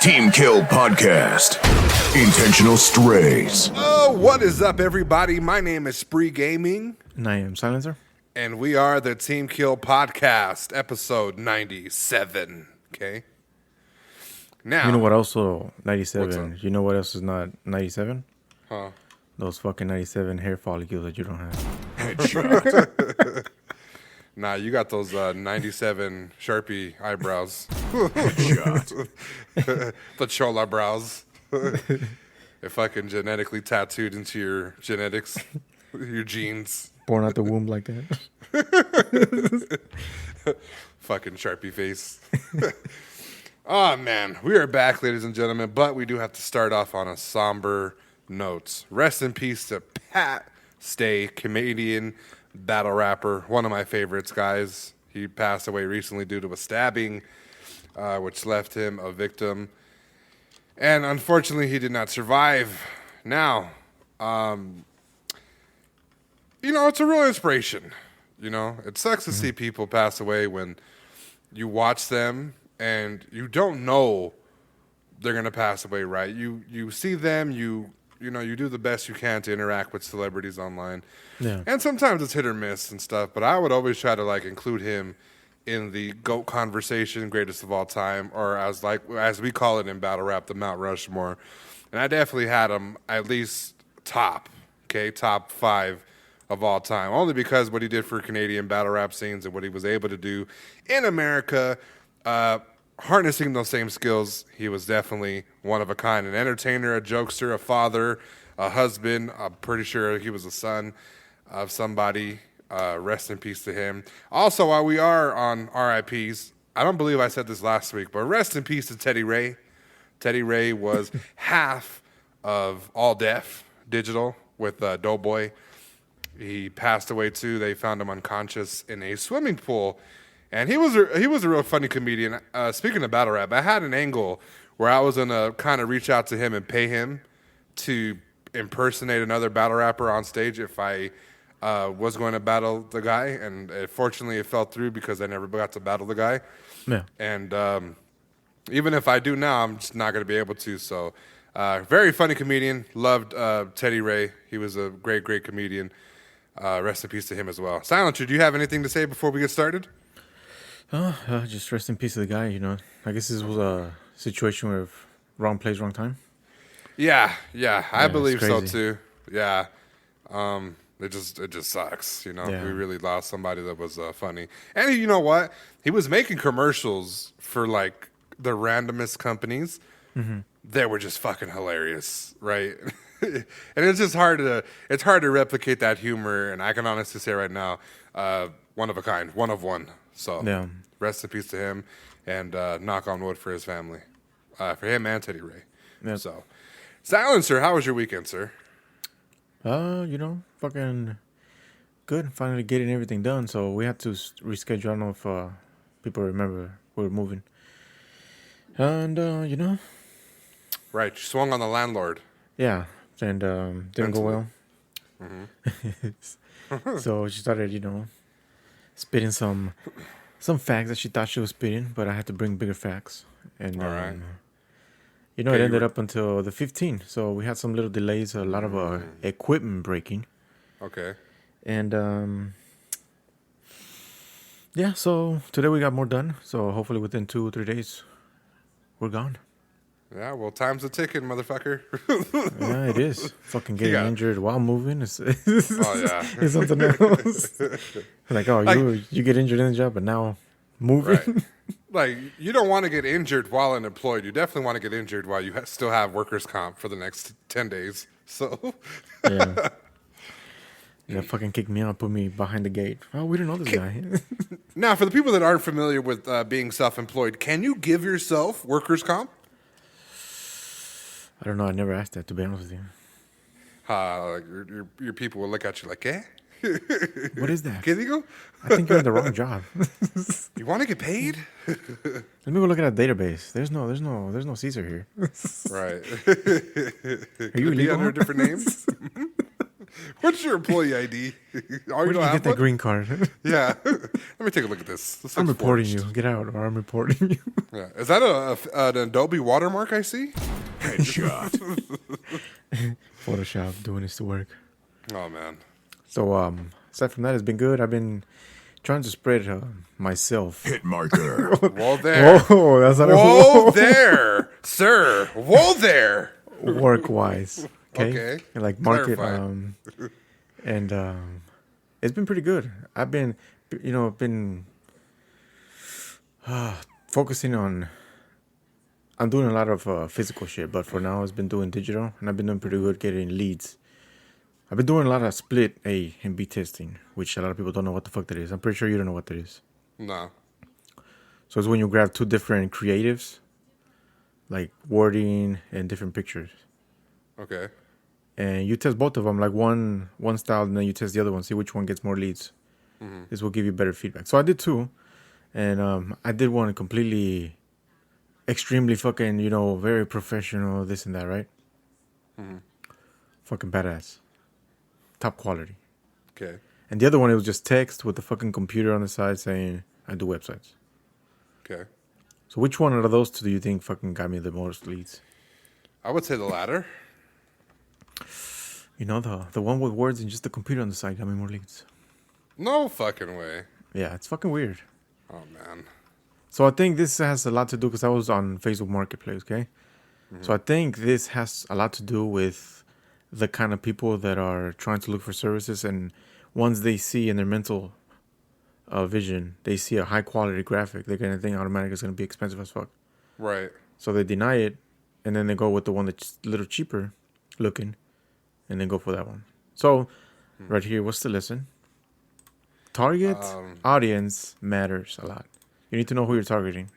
Team Kill Podcast. Intentional Strays. Oh, what is up, everybody? My name is Spree Gaming. And I am Silencer. And we are the Team Kill Podcast, episode 97. Okay? Now. You know what also 97? You know what else is not 97? Huh? Those fucking 97 hair follicles that you don't have. Headshot. Nah, you got those 97 Sharpie eyebrows. Headshot. The Chola brows. They're fucking genetically tattooed into your genetics, your genes. Born out the womb like that. Fucking Sharpie face. Oh, man. We are back, ladies and gentlemen, but we do have to start off on a somber note. Rest in peace to Pat Stay, Canadian battle rapper, one of my favorites, guys. He passed away recently due to a stabbing, which left him a victim. And unfortunately, he did not survive. Now, it's a real inspiration. You know, it sucks to see people pass away when you watch them and you don't know they're going to pass away, right? You see them, you do the best you can to interact with celebrities online. Yeah. And sometimes it's hit or miss and stuff, but I would always try to include him in the GOAT conversation, greatest of all time, or as we call it in battle rap, the Mount Rushmore. And I definitely had him at least top 5 of all time, only because what he did for Canadian battle rap scenes and what he was able to do in America, harnessing those same skills. He was definitely one of a kind, an entertainer, a jokester, a father, a husband. I'm pretty sure he was a son of somebody. Rest in peace to him. Also, while we are on RIPs, I don't believe I said this last week, but rest in peace to Teddy Ray. Teddy Ray was half of All Def Digital with Doughboy. He passed away too. They found him unconscious in a swimming pool. And he was a real funny comedian. Speaking of battle rap, I had an angle where I was going to kind of reach out to him and pay him to impersonate another battle rapper on stage if I was going to battle the guy. And fortunately, it fell through because I never got to battle the guy. Yeah. And even if I do now, I'm just not going to be able to. So very funny comedian. Loved Teddy Ray. He was a great, great comedian. Rest in peace to him as well. Silencer, do you have anything to say before we get started? Just rest in peace to the guy, you know. I guess this was a situation where wrong place, wrong time. Yeah, I believe so crazy. too. Yeah. It just sucks, you know. Yeah. We really lost somebody that was funny. And you know what? He was making commercials for the randomest companies that were just fucking hilarious, right? And it's just hard to replicate that humor, and I can honestly say right now, one of a kind, one of one. So Yeah. rest in peace to him, and knock on wood for his family, for him and Teddy Ray. Yep. So, Silencer, how was your weekend, sir? Fucking good. Finally getting everything done. So we had to reschedule. I don't know if people remember we were moving. And, Right, you swung on the landlord. yeah. And didn't go well. So she started, spitting some facts that she thought she was spitting, but I had to bring bigger facts. And, All right. it ended up until the 15th. So we had some little delays, a lot of equipment breaking. Okay. And, so today we got more done. So hopefully within 2 or 3 days, we're gone. Yeah, well, time's a ticking, motherfucker. Yeah, it is. Fucking getting injured while moving is Oh, yeah. is something else. You get injured in the job, but now moving. Right. You don't want to get injured while unemployed. You definitely want to get injured while you still have workers' comp for the next 10 days. So, Yeah. Yeah, fucking kicked me out, put me behind the gate. Oh, we don't know this guy. now, for the people that aren't familiar with being self-employed, can you give yourself workers' comp? I don't know. I never asked that, to be honest with you. Your people will look at you like, eh? What is that? ¿Qué digo? I think you're in the wrong job. You want to get paid? Let me go look at a database. There's no Caesar here. Right. Are you Could be illegal? under different names. What's your employee ID? Oh, Where you did don't you have get that one? green card? Yeah. Let me take a look at this. This I'm looks reporting forged. you. Get out, or I'm reporting you. Yeah. Is that an Adobe watermark I see? Headshot. Photoshop doing this to work. Oh, man. So, aside from that, it's been good. I've been trying to spread myself. Hit marker. Whoa there. Whoa, that's not Whoa there, sir. Whoa there. work wise. Okay. And like market, Clarify. and it's been pretty good. I've been, focusing on. I'm doing a lot of physical shit, but for now, I've been doing digital, and I've been doing pretty good getting leads. I've been doing a lot of split A and B testing, which a lot of people don't know what the fuck that is. I'm pretty sure you don't know what that is. No. So it's when you grab two different creatives, like wording and different pictures, Okay. and you test both of them, like one style, and then you test the other one, see which one gets more leads. This will give you better feedback. So I did two, and I did one completely, extremely fucking, very professional, this and that, right? Fucking badass, top quality. Okay. And the other one, it was just text with the fucking computer on the side saying, I do websites. Okay. So which one out of those two do you think fucking got me the most leads? I would say the latter. The one with words and just the computer on the side got me more leads. No fucking way. Yeah, it's fucking weird. Oh, man. So I think this has a lot to do, because I was on Facebook Marketplace, okay? So I think this has a lot to do with the kind of people that are trying to look for services, and once they see in their mental vision, they see a high quality graphic, they're going to think automatically it's going to be expensive as fuck. Right. So they deny it, and then they go with the one that's a little cheaper looking, and then go for that one. So right here, what's the lesson? Target audience matters a lot. You need to know who you're targeting.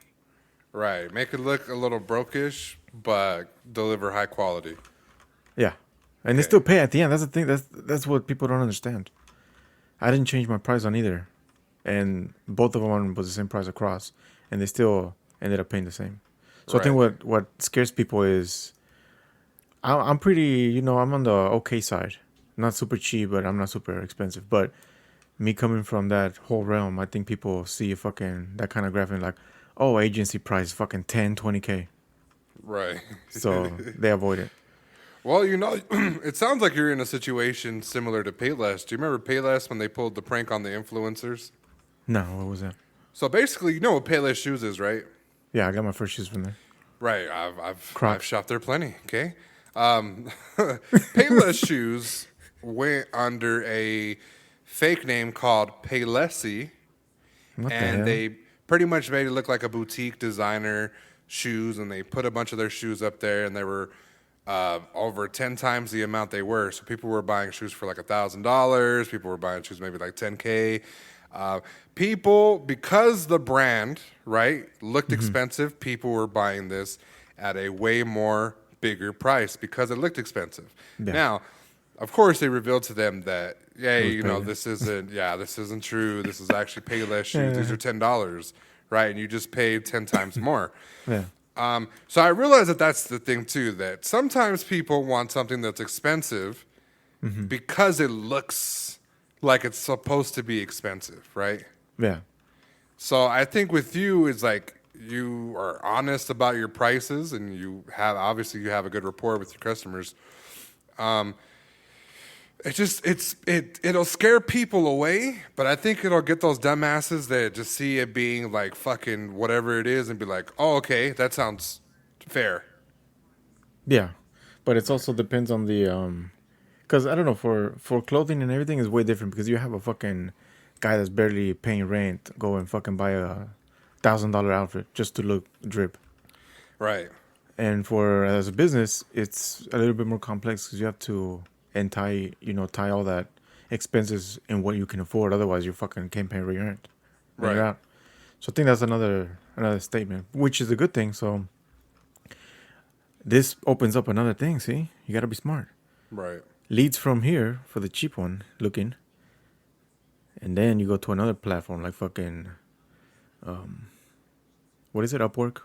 Right. Make it look a little brokish, but deliver high quality. Yeah. And they still pay at the end. That's the thing. That's what people don't understand. I didn't change my price on either. And both of them was the same price across. And they still ended up paying the same. So I think what scares people is I'm pretty, I'm on the okay side. Not super cheap, but I'm not super expensive. But me coming from that whole realm, I think people see that kind of graphic like, oh, agency price fucking 10, 20K. Right. So they avoid it. Well, it sounds like you're in a situation similar to Payless. Do you remember Payless when they pulled the prank on the influencers? No, what was that? So basically, you know what Payless shoes is, right? Yeah, I got my first shoes from there. Right. I've Crocs. shopped there plenty. Okay. Payless shoes went under a fake name called Paylessy, What the and hell? they pretty much made it look like a boutique designer shoes, and they put a bunch of their shoes up there, and they were over 10 times the amount they were. So people were buying shoes for like $1,000. People were buying shoes maybe like 10K. People, because the brand, right, looked expensive, people were buying this at a way more bigger price because it looked expensive. Yeah. Now, of course, they revealed to them that, hey, Payless. this isn't true. This is actually Payless shoes. These are $10, right? And you just paid 10 times more. Yeah. So I realize that that's the thing too, that sometimes people want something that's expensive because it looks like it's supposed to be expensive, right? Yeah. So I think with you, it's like you are honest about your prices, and you have a good rapport with your customers. It'll scare people away, but I think it'll get those dumbasses that just see it being like fucking whatever it is and be like, oh, okay, that sounds fair. Yeah. But it also depends on the because I don't know, for clothing and everything is way different, because you have a fucking guy that's barely paying rent go and fucking buy a $1,000 outfit just to look drip. Right. And as a business, it's a little bit more complex, because you have to tie all that expenses in what you can afford. Otherwise, you fucking can't pay rent. Right. Out. So I think that's another statement, which is a good thing. So this opens up another thing. See, you got to be smart. Right. Leads from here for the cheap one looking, and then you go to another platform like fucking, what is it? Upwork,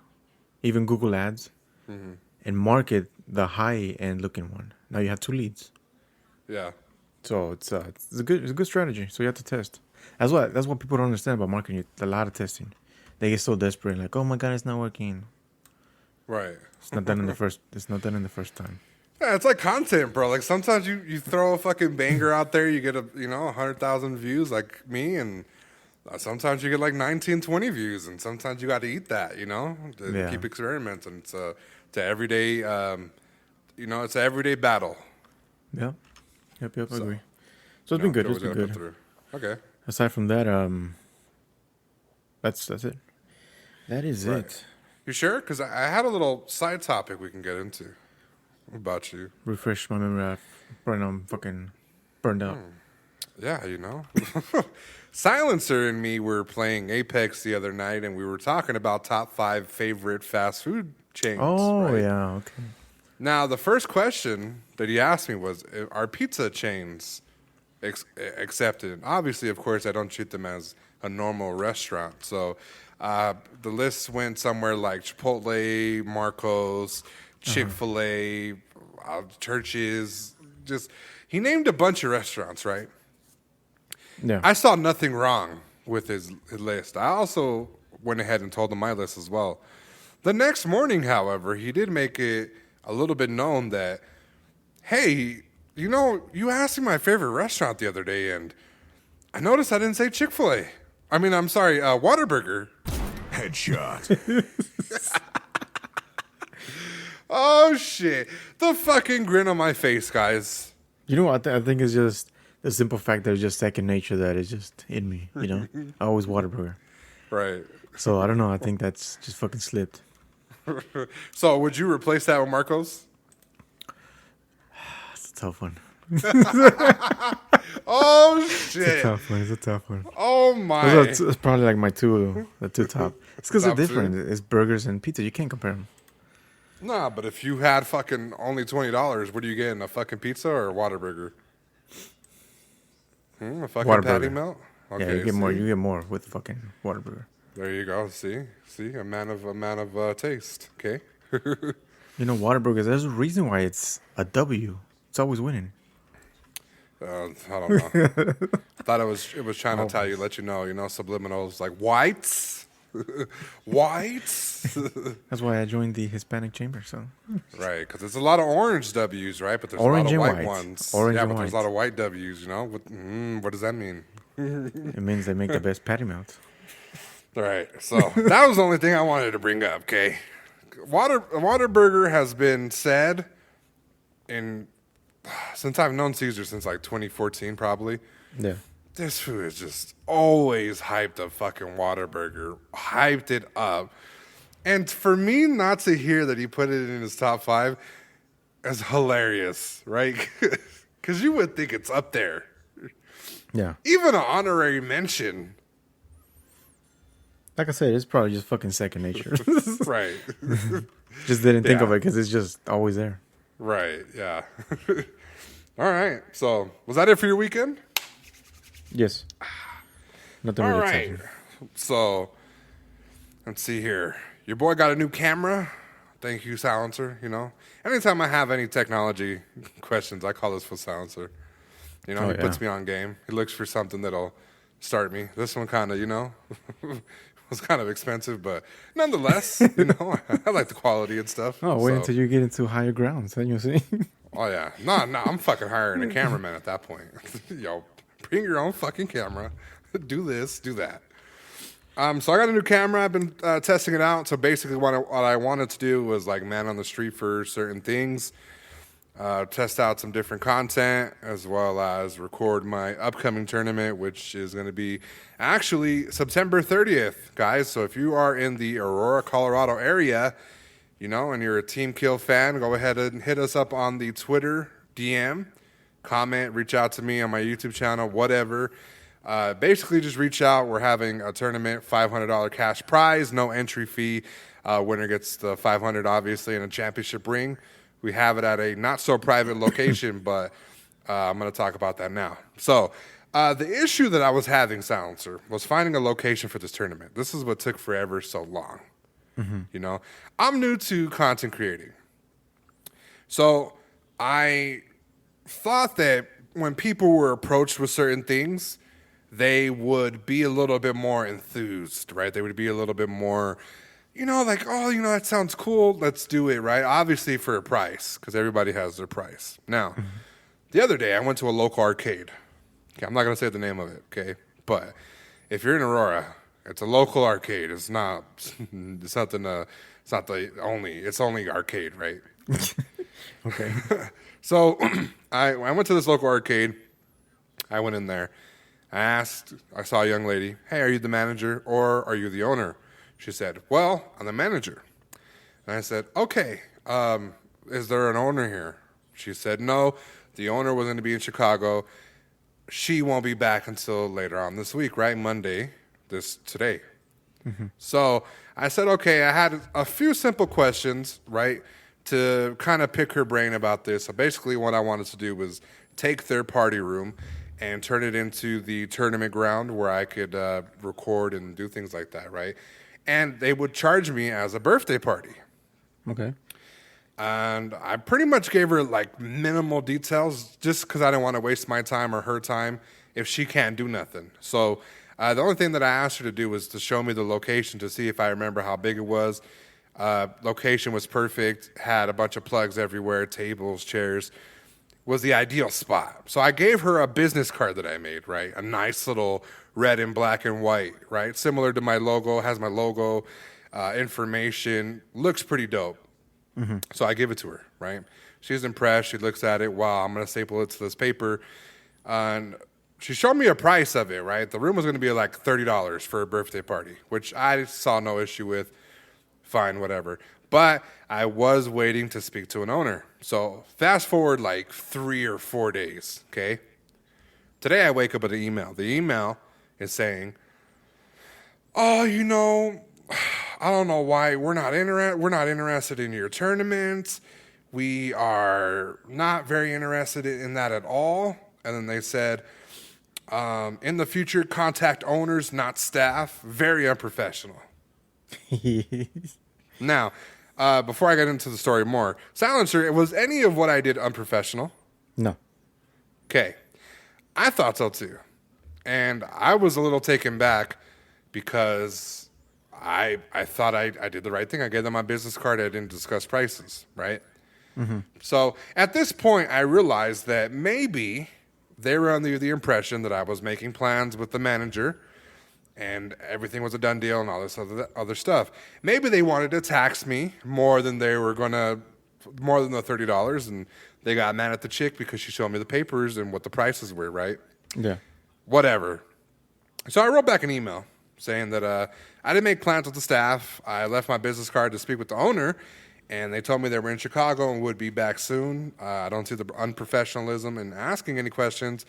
even Google Ads, and market the high end looking one. Now you have two leads. Yeah. So it's a good strategy. So you have to test. That's what people don't understand about marketing. A lot of testing. They get so desperate, like, oh my god, it's not working. Right. It's not done in the first. It's not done in the first time. Yeah, it's like content, bro. Like sometimes you throw a fucking banger out there, you get 100,000 views, like me, and sometimes you get like 19, 20 views, and sometimes you got to eat that, to keep experimenting. It's a everyday, it's an everyday battle. Yeah. Yep. Agree. So it's been good. It's been good. Okay. Aside from that, that's it. That is it. You sure? Because I had a little side topic we can get into. What about you? Refresh my memory. Right now I'm fucking burned out. Yeah, Silencer and me were playing Apex the other night, and we were talking about top 5 favorite fast food chains. Oh, right? yeah, okay. Now, the first question that he asked me was, are pizza chains accepted? And obviously, of course, I don't treat them as a normal restaurant. So the list went somewhere like Chipotle, Marco's, Chick-fil-A, Church's. He named a bunch of restaurants, right? Yeah. I saw nothing wrong with his list. I also went ahead and told him my list as well. The next morning, however, he did make it a little bit known that, hey, you asked me my favorite restaurant the other day, and I noticed I didn't say Chick-fil-A. I mean, I'm sorry, Whataburger. Headshot. Oh, shit. The fucking grin on my face, guys. You know what? I think it's just the simple fact that it's just second nature that is just in me, I always Whataburger. Right. So, I don't know. I think that's just fucking slipped. So, would you replace that with Marco's? It's a tough one. Oh, shit. It's a tough one. Oh, my. It's probably like the two top. It's because they're different. It's burgers and pizza. You can't compare them. Nah, but if you had fucking only $20, what are you getting? A fucking pizza or a Whataburger? A fucking Whataburger. patty melt? Okay, Yeah, you get more. You get more with fucking Whataburger. There you go. See, a man of taste. Okay. Whataburger. There's a reason why it's a W. It's always winning. I don't know. I thought it was trying to let you know, subliminals like whites. Whites. That's why I joined the Hispanic Chamber. So right, because there's a lot of orange W's, right? But there's orange a lot of and white white ones. Orange yeah, and but there's a white. lot of white W's. What does that mean? It means they make the best patty melt. All right, so that was the only thing I wanted to bring up. Okay, Whataburger has been said since I've known Caesar since like 2014, probably. Yeah. This food is just always hyped up fucking Whataburger. Hyped it up. And for me not to hear that he put it in his top 5 is hilarious, right? Because you would think it's up there. Yeah. Even an honorary mention. Like I said, it's probably just fucking second nature. Right. Just didn't think of it because it's just always there. Right, yeah. All right. So, was that it for your weekend? Yes. Nothing All really right. exciting. So, let's see here. Your boy got a new camera. Thank you, Silencer. Anytime I have any technology questions, I call this for Silencer. He puts me on game. He looks for something that'll start me. This one kind of, was kind of expensive, but nonetheless, I like the quality and stuff. Oh, wait until you get into higher grounds, then you'll see. Oh, yeah. No, I'm fucking hiring a cameraman at that point. Yo, bring your own fucking camera. Do this, do that. So I got a new camera. I've been testing it out. So basically what I wanted to do was like man on the street for certain things, test out some different content, as well as record my upcoming tournament, which is going to be actually September 30th, guys. So if you are in the Aurora, Colorado area, and you're a Team Kill fan, go ahead and hit us up on the Twitter DM, comment, reach out to me on my YouTube channel, whatever. Basically, just reach out. We're having a tournament, $500 cash prize, no entry fee. Winner gets the $500, obviously, and a championship ring. We have it at a not-so-private location, but I'm going to talk about that now. So the issue that I was having, Silencer, was finding a location for this tournament. This is what took forever so long. Mm-hmm. I'm new to content creating. So I thought that when people were approached with certain things, they would be a little bit more enthused, right? They would be a little bit more, like, oh, that sounds cool. Let's do it, right? Obviously for a price, because everybody has their price. Now, the other day I went to a local arcade. Okay, I'm not going to say the name of it, okay? But if you're in Aurora, it's a local arcade. It's not it's only arcade, right? Okay. So I went to this local arcade. I went in there. I saw a young lady, hey, are you the manager or are you the owner? She said, well, I'm the manager. And I said, okay, is there an owner here? She said, no, the owner was going to be in Chicago. She won't be back until later on this week, right? Monday, today. Mm-hmm. So I said, okay, I had a few simple questions, right, to kind of pick her brain about this. So basically what I wanted to do was take their party room and turn it into the tournament ground where I could record and do things like that, right? And they would charge me as a birthday party. Okay. And I pretty much gave her like minimal details just because I didn't want to waste my time or her time if she can't do nothing. So the only thing that I asked her to do was to show me the location to see if I remember how big it was. Location was perfect, had a bunch of plugs everywhere, tables, chairs. Was the ideal spot. So I gave her a business card that I made, right? A nice little red and black and white, right? Similar to my logo, has my logo, information, looks pretty dope. Mm-hmm. So I give it to her, right? She's impressed. She looks at it. Wow, I'm going to staple it to this paper. And she showed me a price of it, right? The room was going to be like $30 for a birthday party, which I saw no issue with. Fine, whatever. But I was waiting to speak to an owner. So fast forward like 3 or 4 days, okay? Today I wake up with an email. The email is saying, oh, I don't know why we're not interested in your tournaments. We are not very interested in that at all. And then they said, in the future, contact owners, not staff. Very unprofessional. Now, before I get into the story more, Silencer, was any of what I did unprofessional? No. Okay. I thought so too. And I was a little taken back because I thought I did the right thing. I gave them my business card. I didn't discuss prices, right? Mm-hmm. So at this point, I realized that maybe they were under the impression that I was making plans with the manager and everything was a done deal and all this other stuff. Maybe they wanted to tax me more than the $30, and they got mad at the chick because she showed me the papers and what the prices were, right? Yeah. Whatever. So I wrote back an email saying that I didn't make plans with the staff. I left my business card to speak with the owner, and they told me they were in Chicago and would be back soon. I don't see the unprofessionalism in asking any questions.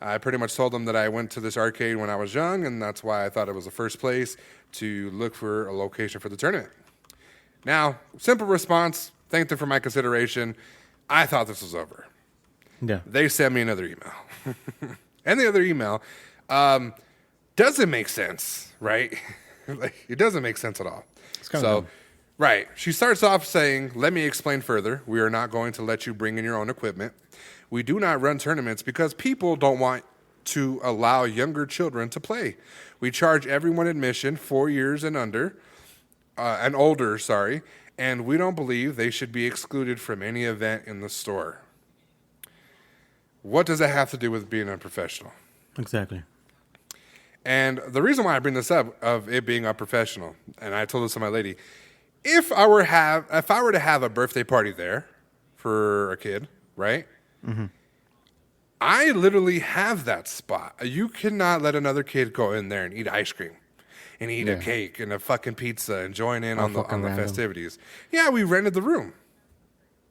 I pretty much told them that I went to this arcade when I was young, and that's why I thought it was the first place to look for a location for the tournament. Now, simple response, thanked them for my consideration. I thought this was over. Yeah. They sent me another email. And the other email doesn't make sense, right? It doesn't make sense at all. Dumb. Right. She starts off saying, let me explain further. We are not going to let you bring in your own equipment. We do not run tournaments because people don't want to allow younger children to play. We charge everyone admission 4 years and older, and we don't believe they should be excluded from any event in the store. What does that have to do with being unprofessional? Exactly. And the reason why I bring this up of it being unprofessional, and I told this to my lady, if I were to have a birthday party there for a kid, right? Mm-hmm. I literally have that spot. You cannot let another kid go in there and eat ice cream and eat a cake and a fucking pizza and join in on the festivities. Yeah, we rented the room.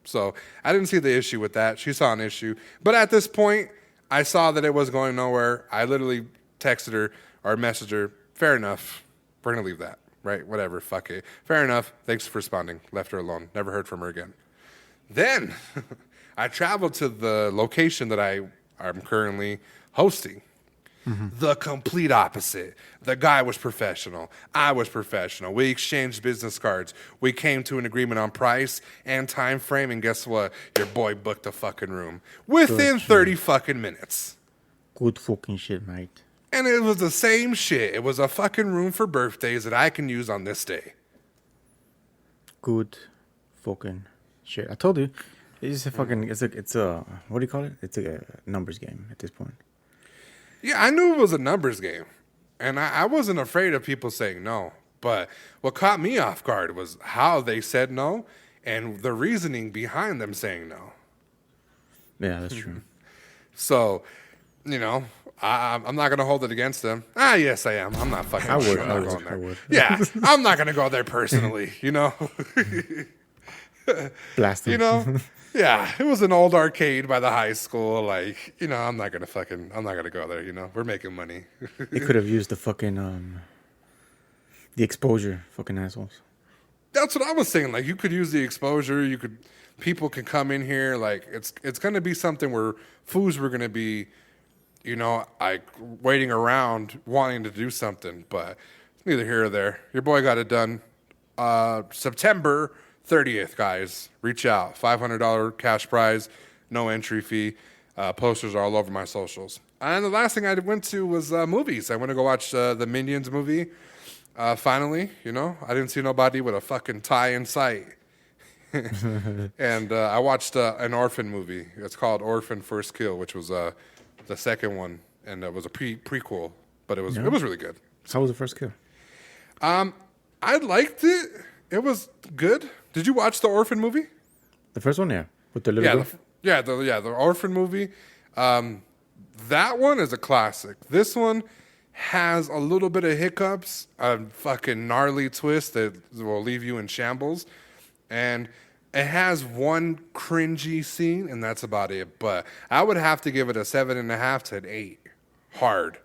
So I didn't see the issue with that. She saw an issue. But at this point, I saw that it was going nowhere. I literally texted her or messaged her, fair enough. We're going to leave that, right? Whatever, fuck it. Fair enough. Thanks for responding. Left her alone. Never heard from her again. Then I traveled to the location that I'm currently hosting. The complete opposite. The guy was professional. I was professional. We exchanged business cards. We came to an agreement on price and time frame, and guess what? Your boy booked a fucking room within 30 fucking minutes. Good fucking shit, mate. And it was the same shit. It was a fucking room for birthdays that I can use on this day. Good fucking shit. I told you. It's a fucking, it's a, what do you call it? It's a numbers game at this point. Yeah, I knew it was a numbers game. And I wasn't afraid of people saying no. But what caught me off guard was how they said no and the reasoning behind them saying no. Yeah, that's true. So, you know, I'm not going to hold it against them. Yes, I am. I'm not fucking I would. going there. I would. Yeah, I'm not going to go there personally, you know. Blast them. You know? Yeah, it was an old arcade by the high school. Like, you know, I'm not going to go there, you know. We're making money. They could have used the fucking, the exposure, fucking assholes. That's what I was saying. Like, you could use the exposure. People can come in here. Like, it's going to be something where fools were going to be, you know, like waiting around wanting to do something. But it's neither here or there. Your boy got it done. September 30th, guys. Reach out. $500 cash prize. No entry fee. Posters are all over my socials. And the last thing I went to was movies. I went to go watch the Minions movie. Finally, you know, I didn't see nobody with a fucking tie in sight. And I watched an orphan movie. It's called Orphan First Kill, which was the second one, and it was a prequel, but it was really good. How was the first kill? I liked it. It was good. Did you watch the Orphan movie? The first one, yeah, with the little girl? The Orphan movie. That one is a classic. This one has a little bit of hiccups, a fucking gnarly twist that will leave you in shambles, and it has one cringy scene, and that's about it. But I would have to give it a 7.5 to an 8. Hard.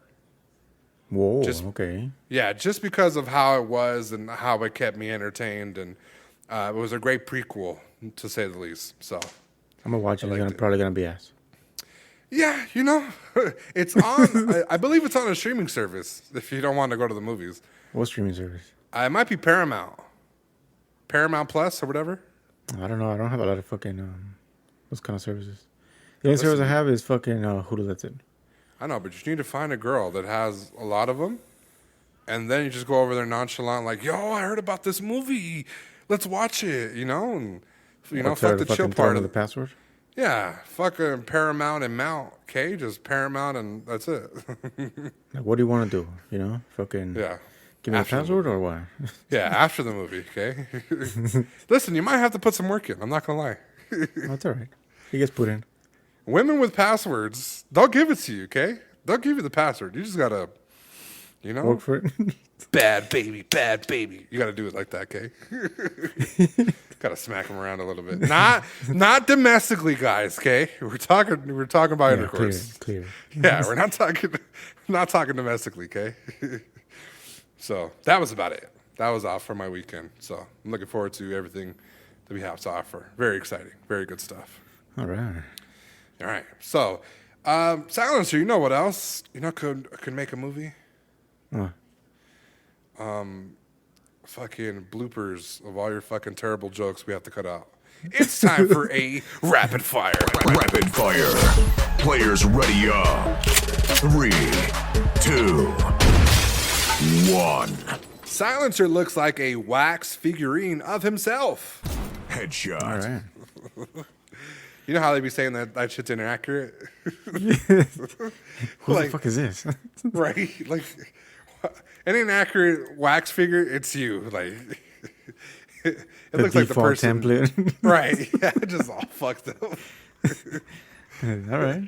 Whoa, okay. Yeah, just because of how it was and how it kept me entertained, and it was a great prequel, to say the least. So I'm gonna watch it. It's probably gonna be ass. Yeah, you know, it's on. I believe it's on a streaming service. If you don't want to go to the movies, What streaming service? it might be Paramount Plus or whatever. I don't know. I don't have a lot of fucking those kind of services. The only service I have is fucking Hulu. That's it. I know, but you need to find a girl that has a lot of them, and then you just go over there nonchalant, like, "Yo, I heard about this movie. Let's watch it." You know, and fuck the chill part of the password. Yeah, fucking Paramount and Mount. Okay, just Paramount and that's it. Like, what do you want to do? You know, fucking. Yeah. Give me a password or what? Yeah, after the movie. Okay. Listen, you might have to put some work in. I'm not gonna lie. That's all right. He gets put in. Women with passwords, they'll give it to you, okay? They'll give you the password. You just gotta, Work for it. bad baby. You gotta do it like that, okay? Gotta smack them around a little bit. Not domestically, guys, okay? We're talking about intercourse. Clear. Yeah, we're not talking domestically, okay? So that was about it. That was off for my weekend. So I'm looking forward to everything that we have to offer. Very exciting. Very good stuff. All right. All right. So, Silencer, you know what else? Could make a movie? What? Fucking bloopers of all your fucking terrible jokes we have to cut out. It's time for a rapid fire. Rapid fire. Players ready up. 3, 2, 1. Silencer looks like a wax figurine of himself. Headshot. All right. You know how they be saying that shit's inaccurate? Who the fuck is this? Right? Like, an inaccurate wax figure, it's you. Like, it looks like the person. Template. Right. Yeah, just all fucked up. All right.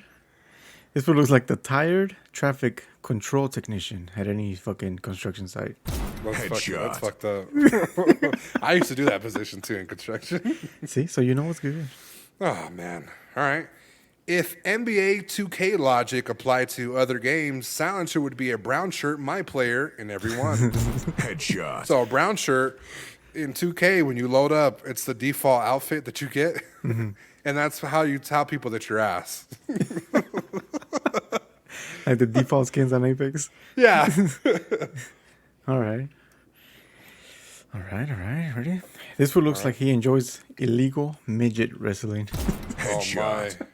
This one looks like the tired traffic control technician at any fucking construction site. That's fucked up. I used to do that position too in construction. See? So you know what's good. Oh, man. All right. If NBA 2K logic applied to other games, Silencer would be a brown shirt my player in every one. Headshot. So a brown shirt in 2K, when you load up, it's the default outfit that you get. Mm-hmm. And that's how you tell people that you're ass. I Like the default skins on Apex. Yeah. All right. Ready? This one looks like he enjoys illegal midget wrestling. Headshot.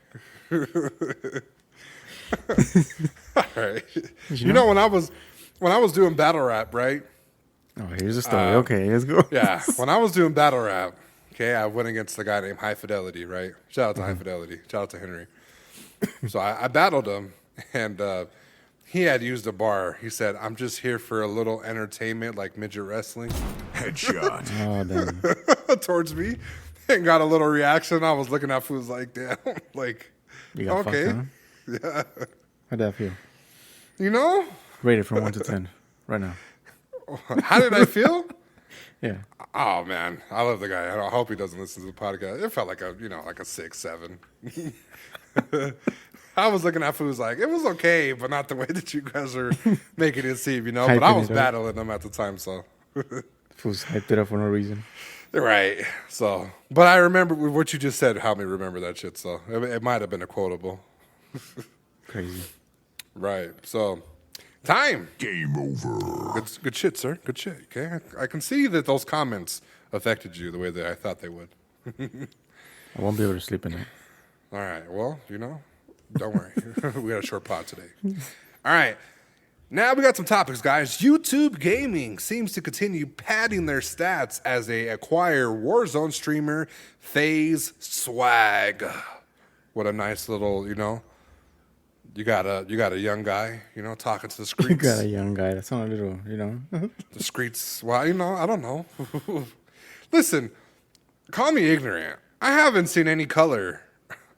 All right. You know when I was doing battle rap, right? Oh, here's the story. Okay, let's go. Yeah. When I was doing battle rap, okay, I went against a guy named High Fidelity, right? Shout out to High Fidelity. Shout out to Henry. So I battled him, and he had used a bar. He said, "I'm just here for a little entertainment, like midget wrestling." Headshot. Oh, damn. Towards me, and got a little reaction. I was looking at fools like, damn, like, You got okay, fucked, huh? yeah, How'd that feel? you know, Rate it from 1 to 10 right now. how did I feel? Yeah. Oh man, I love the guy. I hope he doesn't listen to the podcast. It felt like a 6, 7. I was looking at fools like it was okay, but not the way that you guys are making it seem, But I Hyping was it up. battling them at the time, so. Fools hyped it up for no reason. Right. So, but I remember what you just said helped me remember that shit. So it might have been a quotable. Crazy. Right. So, time. Game over. Good shit, sir. Good shit. Okay. I can see that those comments affected you the way that I thought they would. I won't be able to sleep at night. All right. Well, don't worry. We got a short pod today. All right. Now we got some topics, guys. YouTube Gaming seems to continue padding their stats as they acquire Warzone streamer Faze Swagg. What a nice little, You got a young guy, talking to the streets. You got a young guy. That sounds a little, The streets. Well, I don't know. Listen, call me ignorant. I haven't seen any color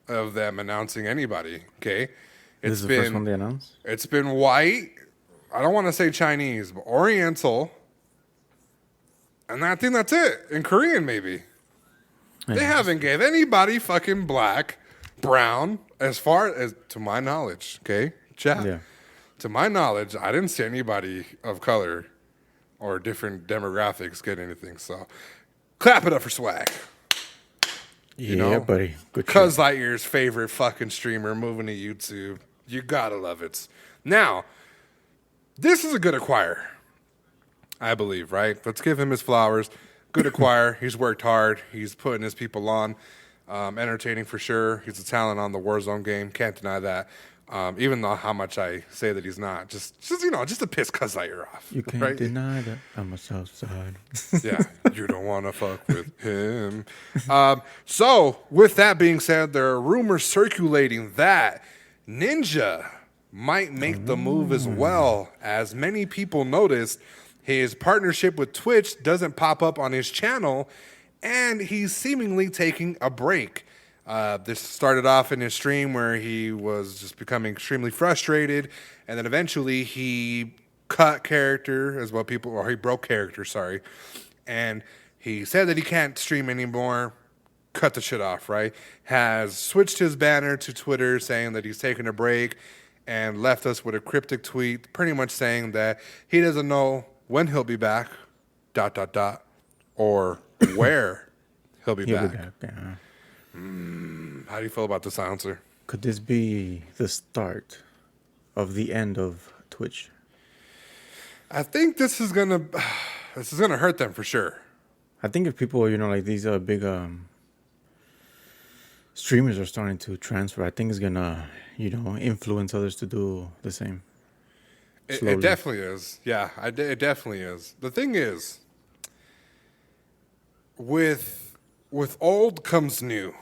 of them announcing anybody. Okay, This is the first one they announced? It's been white. I don't want to say Chinese, but Oriental. And I think that's it. In Korean, maybe. They haven't gave anybody fucking black, brown, as far as, to my knowledge, okay? Chat. Yeah. To my knowledge, I didn't see anybody of color or different demographics get anything. So, clap it up for Swag. Yeah, buddy. Good Cuz shit. Lightyear's favorite fucking streamer moving to YouTube. You gotta love it. Now, this is a good acquire, I believe, right? Let's give him his flowers. Good acquire. He's worked hard. He's putting his people on. Entertaining for sure. He's a talent on the Warzone game. Can't deny that. Even though how much I say that he's not. Just to piss Cuz Lightyear off. You can't right? deny that I'm a south side. Yeah, you don't want to fuck with him. So, with that being said, there are rumors circulating that Ninja might make the move as well, as many people noticed his partnership with Twitch doesn't pop up on his channel, and he's seemingly taking a break. This started off in his stream where he was just becoming extremely frustrated, and then eventually he cut character, as what people, or he broke character, sorry, and he said that he can't stream anymore. Cut the shit off, right? Has switched his banner to Twitter saying that he's taking a break, and left us with a cryptic tweet pretty much saying that he doesn't know when he'll be back, ... or where he'll be He'll back. be back. Yeah. How do you feel about this answer? Could this be the start of the end of Twitch? I think this is gonna hurt them for sure. I think if people, like these big streamers are starting to transfer, I think it's gonna, influence others to do the same. It definitely is. Yeah, it definitely is. The thing is, with old comes new.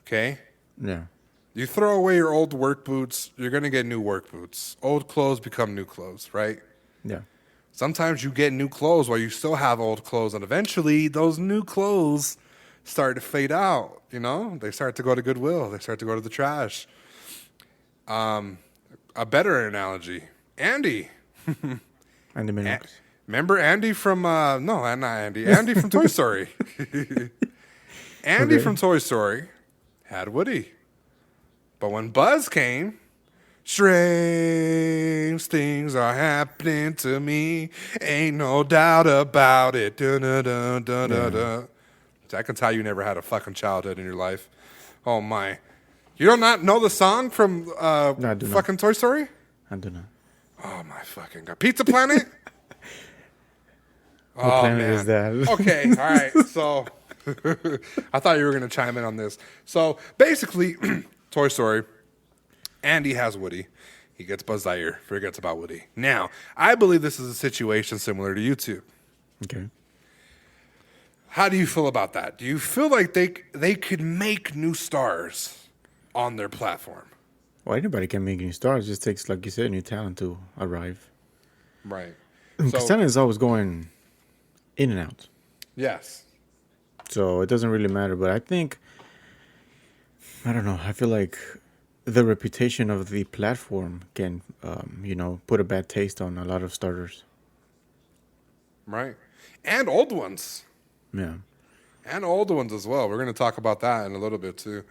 Okay. Yeah. You throw away your old work boots, you're gonna get new work boots. Old clothes become new clothes, right? Yeah. Sometimes you get new clothes while you still have old clothes, and eventually those new clothes start to fade out. They start to go to Goodwill. They start to go to the trash. A better analogy, Andy. And the minutes. Remember Andy from no, not Andy. Andy from Toy Story. Andy from Toy Story had Woody, but when Buzz came, strange things are happening to me. Ain't no doubt about it. Dun, dun, dun, dun, dun, dun. I can tell you never had a fucking childhood in your life. Oh my! You do not know the song from No, I do not. fucking Toy Story? I do not. Oh my fucking god! Pizza Planet. What planet is that? Okay, all right. So I thought you were gonna chime in on this. So basically, Toy Story. Andy has Woody. He gets Buzz Lightyear. Forgets about Woody. Now, I believe this is a situation similar to YouTube. Okay. How do you feel about that? Do you feel like they could make new stars on their platform? Well, anybody can make new stars. It just takes, like you said, new talent to arrive. Right. Because talent is always going in and out. Yes. So it doesn't really matter. But I think, I don't know, I feel like the reputation of the platform can, put a bad taste on a lot of starters. Right. And old ones. Yeah. And old ones as well. We're going to talk about that in a little bit too.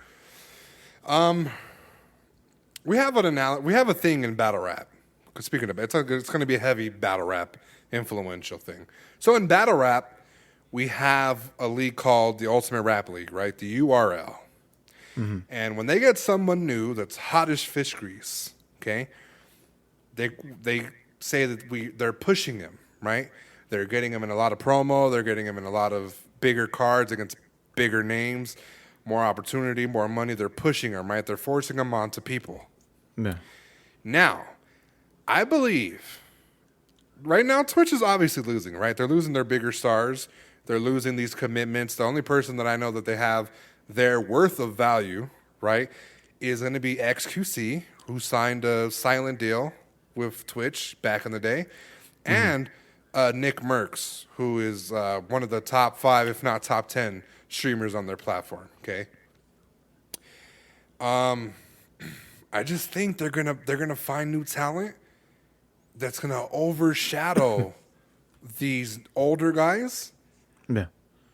We have a thing in battle rap. Speaking of it, it's going to be a heavy battle rap influential thing. So in battle rap, we have a league called the Ultimate Rap League, right? The URL. Mm-hmm. And when they get someone new that's hot as fish grease, okay, they say that they're pushing him, right? They're getting him in a lot of promo. They're getting him in a lot of bigger cards against bigger names, more opportunity, more money. They're pushing him, right? They're forcing him onto people. Yeah. Now, I believe right now Twitch is obviously losing, right? They're losing their bigger stars. They're losing these commitments. The only person that I know that they have their worth of value, right, is going to be XQC, who signed a silent deal with Twitch back in the day, and Nick Merckx, who is one of the top 5, if not top 10, streamers on their platform. Okay. I just think they're gonna find new talent that's gonna overshadow these older guys. Yeah.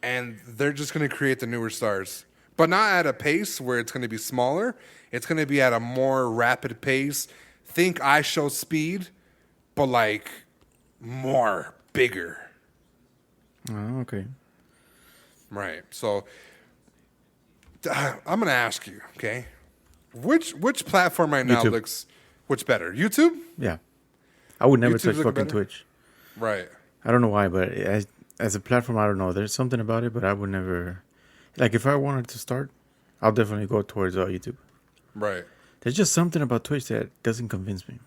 And they're just gonna create the newer stars. But not at a pace where it's gonna be smaller. It's gonna be at a more rapid pace. Think I Show Speed, but like more bigger. Oh, okay. Right. So I'm gonna ask you, okay? Which platform right now YouTube. looks which better? YouTube? Yeah. I would never YouTube's touch looking fucking better? Twitch. Right. I don't know why, but as a platform, I don't know. There's something about it, but I would never. Like, if I wanted to start, I'll definitely go towards YouTube. Right. There's just something about Twitch that doesn't convince me.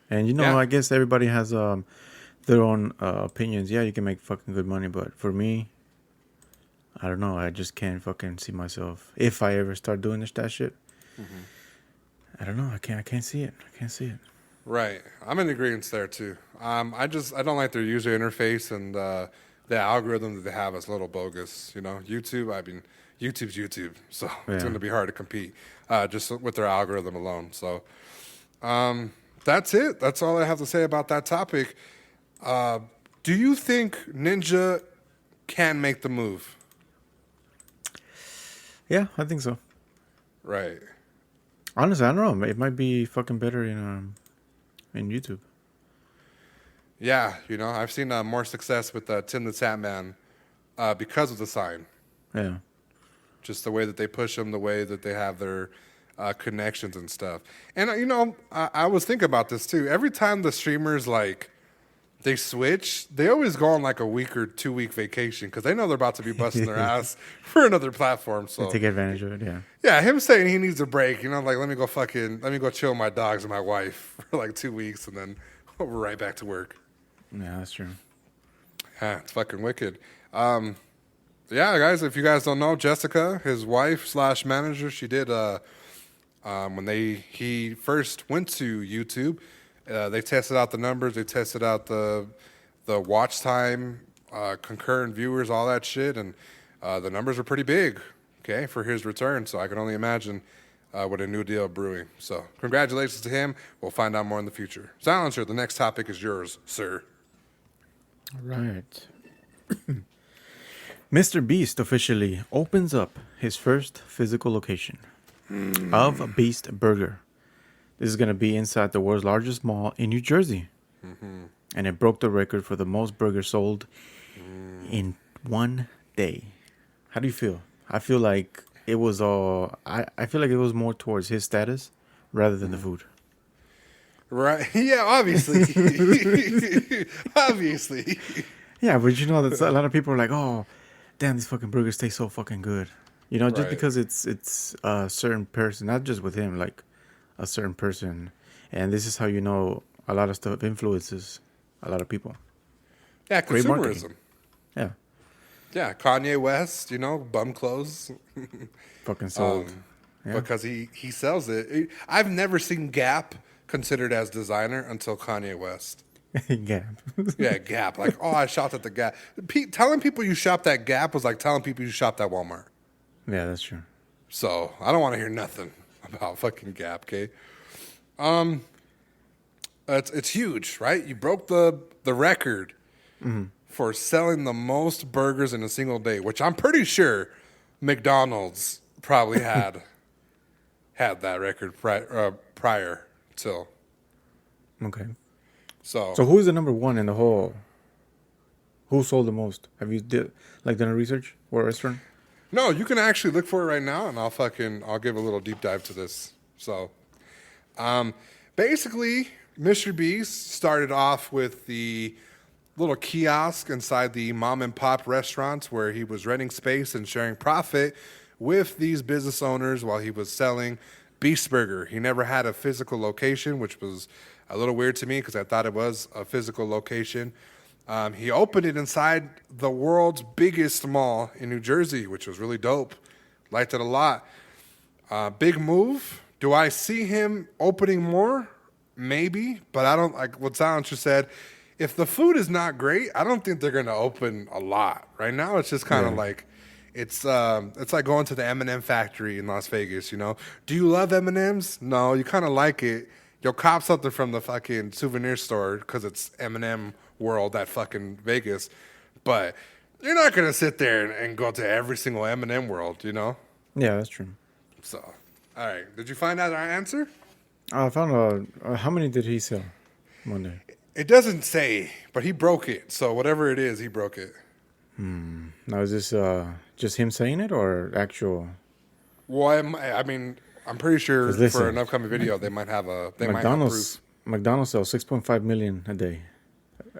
And, Yeah. I guess everybody has their own opinions. Yeah, you can make fucking good money, but for me, I don't know. I just can't fucking see myself. If I ever start doing that shit, I don't know. I can't see it. I can't see it. Right. I'm in agreement there too. I don't like their user interface, and the algorithm that they have is a little bogus. YouTube. I mean, YouTube's YouTube, so it's going to be hard to compete just with their algorithm alone. So that's it. That's all I have to say about that topic. Do you think Ninja can make the move? Yeah, I think so. Right. Honestly, I don't know. It might be fucking better in YouTube. Yeah, I've seen more success with Tim the Tap Man because of the sign. Yeah. Just the way that they push them, the way that they have their connections and stuff. And, I was thinking about this too. Every time the streamers, they switch, they always go on a week or 2 week vacation because they know they're about to be busting their ass for another platform. So They take advantage of it, yeah. yeah, him saying he needs a break, let me go chill with my dogs and my wife for 2 weeks, and then we're right back to work. Yeah, that's true. Yeah, it's fucking wicked. Yeah, guys, if you guys don't know, Jessica, his wife / manager, she did when he first went to YouTube. They tested out the numbers. They tested out the watch time, concurrent viewers, all that shit, and the numbers are pretty big. Okay, for his return. So I can only imagine what a new deal brewing. So congratulations to him. We'll find out more in the future. Silencer, the next topic is yours, sir. All right. Mr. Beast officially opens up his first physical location of Beast Burger. This is going to be inside the world's largest mall in New Jersey. Mm-hmm. And it broke the record for the most burgers sold in one day. How do you feel? I feel like it was all... I feel like it was more towards his status rather than the food. Right? Yeah, obviously. Obviously. Yeah, but you know, that's a lot of people are like, oh, damn, these fucking burgers taste so fucking good. You know, just Right. because it's a certain person, not just with him, like a certain person. And this is how you know a lot of stuff influences a lot of people. Yeah, Great marketing. consumerism. Yeah, Yeah, Kanye West, bum clothes. fucking sold. Yeah. Because he sells it. I've never seen Gap considered as designer until Kanye West. Yeah. Yeah, Gap. Like, oh, I shopped at the Gap. Telling people you shopped at Gap was like telling people you shopped at Walmart. Yeah, that's true. So I don't want to hear nothing about fucking Gap, okay? It's huge, right? You broke the record for selling the most burgers in a single day, which I'm pretty sure McDonald's probably had that record prior till. Okay. So So who's the number one in the whole? Who sold the most? Have you done a research or a restaurant? no, you can actually look for it right now, and I'll give a little deep dive to this. So, basically, Mr. Beast started off with the little kiosk inside the mom and pop restaurants where he was renting space and sharing profit with these business owners while he was selling Beast Burger. He never had a physical location, which was a little weird to me because I thought it was a physical location. He opened it inside the world's biggest mall in New Jersey, which was really dope. Liked it a lot. Big move. Do I see him opening more? Maybe, but I don't like what Silencer said. If the food is not great, I don't think they're going to open a lot. Right now, it's just kind of like it's like going to the M&M factory in Las Vegas. Do you love M&Ms? No, you kind of like it. You'll cop something from the fucking souvenir store because it's M&M World at fucking Vegas, but you're not gonna sit there and go to every single M&M World, Yeah, that's true. So, all right, did you find out our answer? I found out how many did he sell one day? It doesn't say, but he broke it. So whatever it is, he broke it. Now is this just him saying it or actual? Well, I mean, I'm pretty sure 'Cause listen, for an upcoming video they might have proof. McDonald's sells 6.5 million a day.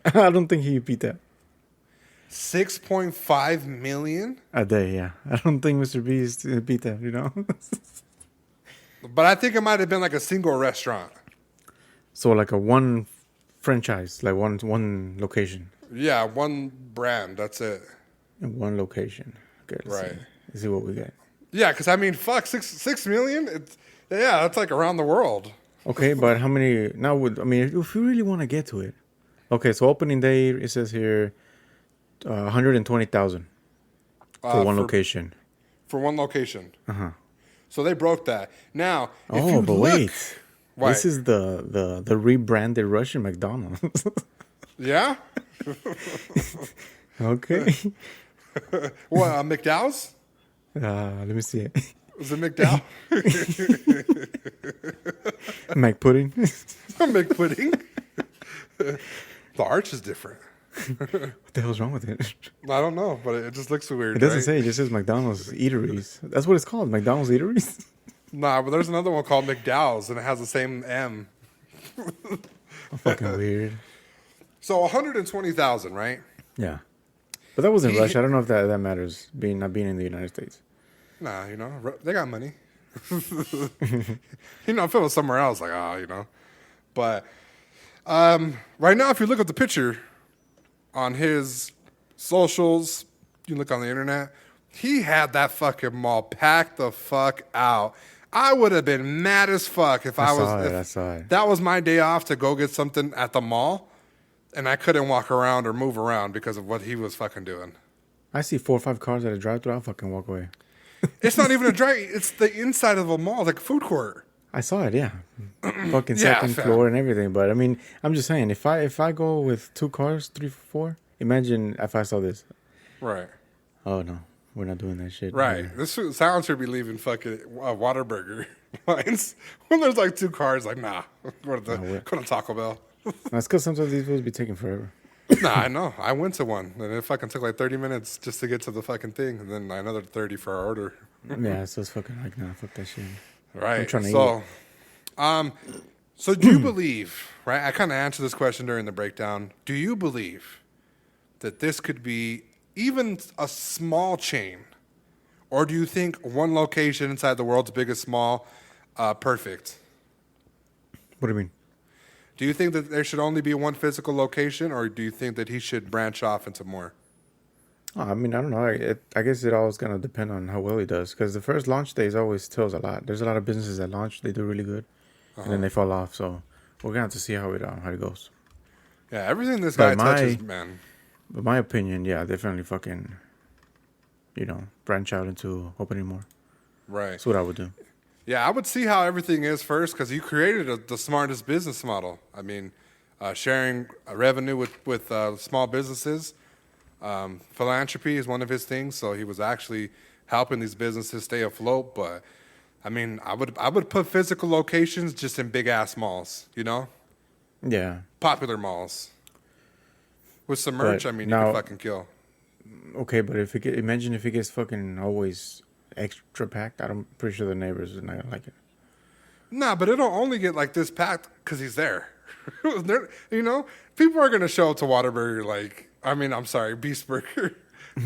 I don't think he beat that 6.5 million. a day. Yeah, I don't think Mr. Beast beat that. But I think it might have been like a single restaurant. So like a one franchise, like one location. Yeah, one brand. That's it. In one location. Okay, Right. Let's see what we got. Yeah, because I mean, fuck, 6 million. That's like around the world. Okay, but how many now? If you really want to get to it. Okay, so opening day it says here, 120,000 for one location. For one location. So they broke that. Now, if Oh, but wait. What? This is the rebranded Russian McDonald's. Yeah? Okay. What, McDowell's? Let me see it. Was it McDowell? Mac pudding. McPudding? The arch is different. What the hell's wrong with it? I don't know, but it just looks weird. It doesn't right? say. It just says McDonald's Eateries. That's what it's called. McDonald's Eateries. Nah, but there's another one called McDowell's, and it has the same M. Fucking weird. So 120,000, right? Yeah. But that wasn't Russia. I don't know if that matters, not being in the United States. Nah, they got money. If it was somewhere else, But right now, if you look at the picture on his socials, you look on the internet, he had that fucking mall packed the fuck out. I would have been mad as fuck if I saw it. That was my day off to go get something at the mall, and I couldn't walk around or move around because of what he was fucking doing. I see 4 or 5 cars at a drive-thru. I'll fucking walk away. It's not even a drive. It's the inside of a mall, like a food court. I saw it, yeah. Fucking Yeah, second fam. floor and everything. But I mean, I'm just saying, if I go with 2 cars, 3, 4, imagine if I saw this. Right. Oh no, we're not doing that shit. Right. Yeah. This silencer be leaving fucking Whataburger lines when there's like 2 cars. Like, nah, go to Taco Bell. That's because sometimes these foods be taking forever. Nah, I know. I went to one, and it fucking took like 30 minutes just to get to the fucking thing, and then another 30 for our order. Yeah, so it's fucking like, nah, fuck that shit. Right. I'm trying to So, So do you believe, right? I kind of answered this question during the breakdown. Do you believe that this could be even a small chain? Or do you think one location inside the world's biggest mall, perfect? What do you mean? Do you think that there should only be one physical location, or do you think that he should branch off into more? Oh, I mean, I don't know. I guess it always gonna depend on how well he does. Because the first launch days always tells a lot. There's a lot of businesses that launch, they do really good, and then they fall off. So we're gonna have to see how it goes. Yeah, everything this guy But touches, man. But my opinion, yeah, definitely fucking, branch out into opening more. Right. That's what I would do. Yeah, I would see how everything is first because you created the smartest business model. I mean, sharing revenue with small businesses. Philanthropy is one of his things, so he was actually helping these businesses stay afloat. But I mean, I would put physical locations just in big ass malls, Yeah. popular malls. With some merch, But I mean, now- you can fucking kill. Okay, but imagine if it gets fucking always extra packed. I'm pretty sure the neighbors are not gonna like it. Nah, but it'll only get like this packed because he's there. People are gonna show up to Whataburger Beast Burger,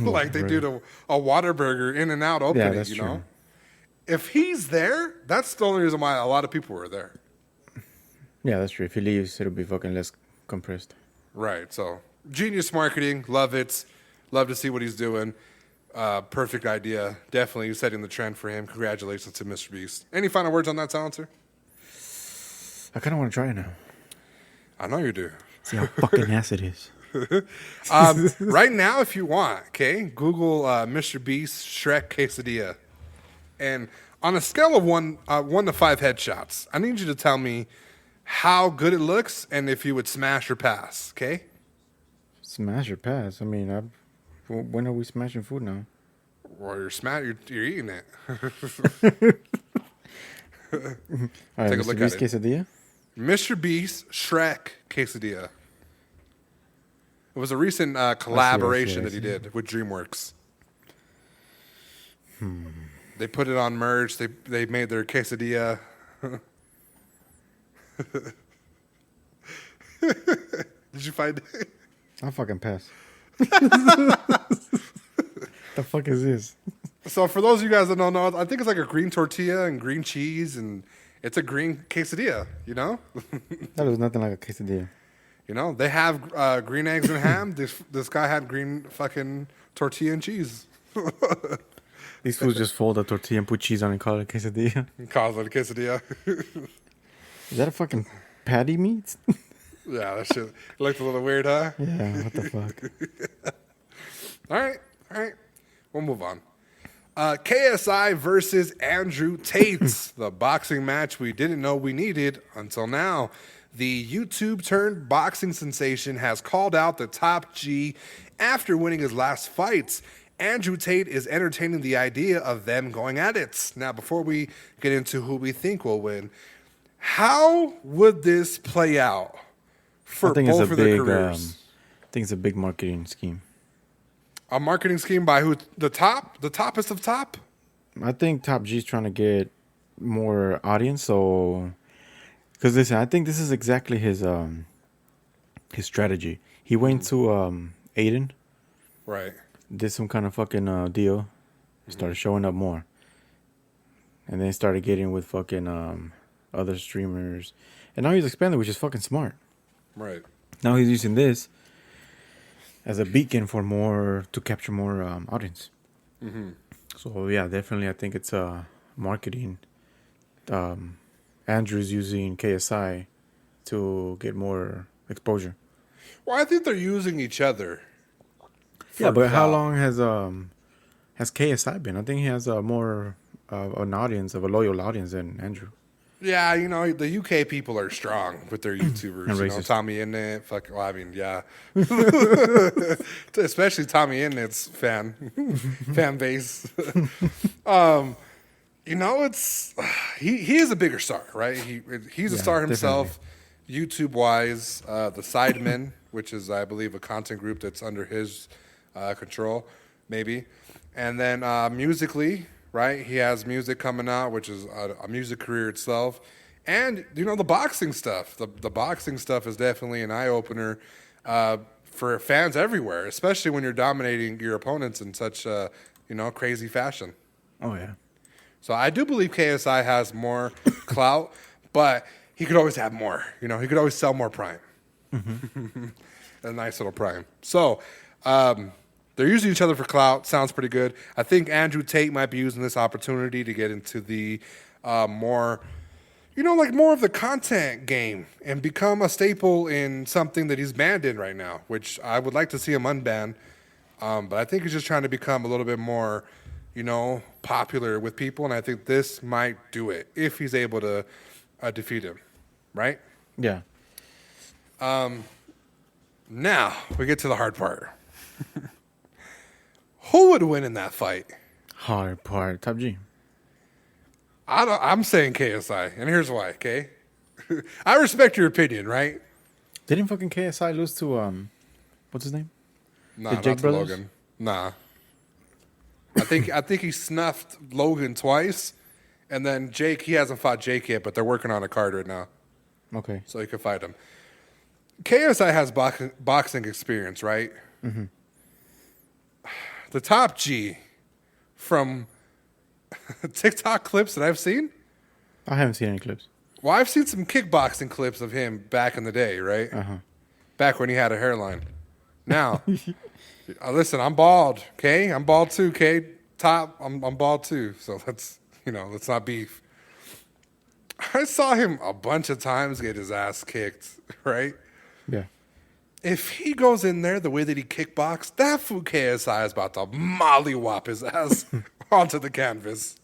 like they do to a Whataburger In and Out opening. that's true. If he's there, that's the only reason why a lot of people were there. Yeah, that's true. If he leaves, it'll be fucking less compressed. Right. So genius marketing, love it. Love to see what he's doing. Perfect idea. Definitely setting the trend for him. Congratulations to Mr. Beast. Any final words on that, Silencer? I kind of want to try it now. I know you do. See how fucking ass it is. Right now, if you want, okay, Google Mr. Beast Shrek quesadilla, and on a scale of 1 to 5 headshots, I need you to tell me how good it looks and if you would smash or pass. Okay? Smash or pass? I mean, when are we smashing food now? Well, you're eating it. All right, Take a Mr. look Beast at it. quesadilla. Mr. Beast Shrek quesadilla. It was a recent collaboration that he did with DreamWorks. They put it on merch. They made their quesadilla. Did you find it? I'll fucking pass. The fuck is this? So for those of you guys that don't know, I think it's like a green tortilla and green cheese, and it's a green quesadilla, That was nothing like a quesadilla. They have green eggs and ham. This guy had green fucking tortilla and cheese. These fools just fold a tortilla and put cheese on it and call it a quesadilla. Calls it a quesadilla. Is that a fucking patty meat? Yeah, that shit looked a little weird, huh? Yeah, what the fuck? All right. We'll move on. KSI versus Andrew Tate, the boxing match we didn't know we needed until now. The YouTube-turned boxing sensation has called out the top G after winning his last fights. Andrew Tate is entertaining the idea of them going at it. Now, before we get into who we think will win, how would this play out for both of their careers? I think it's a big marketing scheme. A marketing scheme by who? The top? The toppest of top? I think Top G's trying to get more audience. So, because listen, I think this is exactly his strategy. He went to Aiden, Right. did some kind of fucking deal, started showing up more, and then started getting with fucking other streamers, and now he's expanding, which is fucking smart. Right. Now he's using this as a beacon to capture more audience. Mm-hmm. So yeah, definitely, I think it's marketing. Andrew's using KSI to get more exposure. Well, I think they're using each other. Yeah, but how clout. long has KSI been? I think he has more an audience, of a loyal audience than Andrew. Yeah, the UK people are strong with their YouTubers. And racist. Tommy Innit, yeah. Especially Tommy Innit's fan base. It's he is a bigger star, right? He's a star himself, YouTube wise. The Sidemen, which is I believe a content group that's under his control, maybe, and then musically. Right, he has music coming out, which is a music career itself, And, the boxing stuff. The boxing stuff is definitely an eye-opener for fans everywhere, especially when you're dominating your opponents in such, crazy fashion. Oh, yeah. So I do believe KSI has more clout, but he could always have more. He could always sell more Prime. Mm-hmm. A nice little Prime. So they're using each other for clout. Sounds pretty good. I think Andrew Tate might be using this opportunity to get into the more of the content game and become a staple in something that he's banned in right now, which I would like to see him unban. But I think he's just trying to become a little bit more, popular with people. And I think this might do it if he's able to defeat him. Right? Yeah. Now we get to the hard part. Who would win in that fight? Hard part. Top G. I'm saying KSI, and here's why, okay? I respect your opinion, right? Didn't fucking KSI lose to, what's his name? Nah, The not Jake to brothers? Logan. Nah. I think he snuffed Logan twice, and then Jake, he hasn't fought Jake yet, but they're working on a card right now, Okay. so he could fight him. KSI has boxing experience, right? Mm-hmm. The top G from TikTok clips that I've seen. I haven't seen any clips. Well, I've seen some kickboxing clips of him back in the day, right? Uh-huh. Back when he had a hairline. Now, listen, I'm bald, okay? I'm bald too, okay? Top, I'm bald too. So let's not beef. I saw him a bunch of times get his ass kicked, right? Yeah. If he goes in there the way that he kickboxed, that fool KSI is about to mollywop his ass onto the canvas.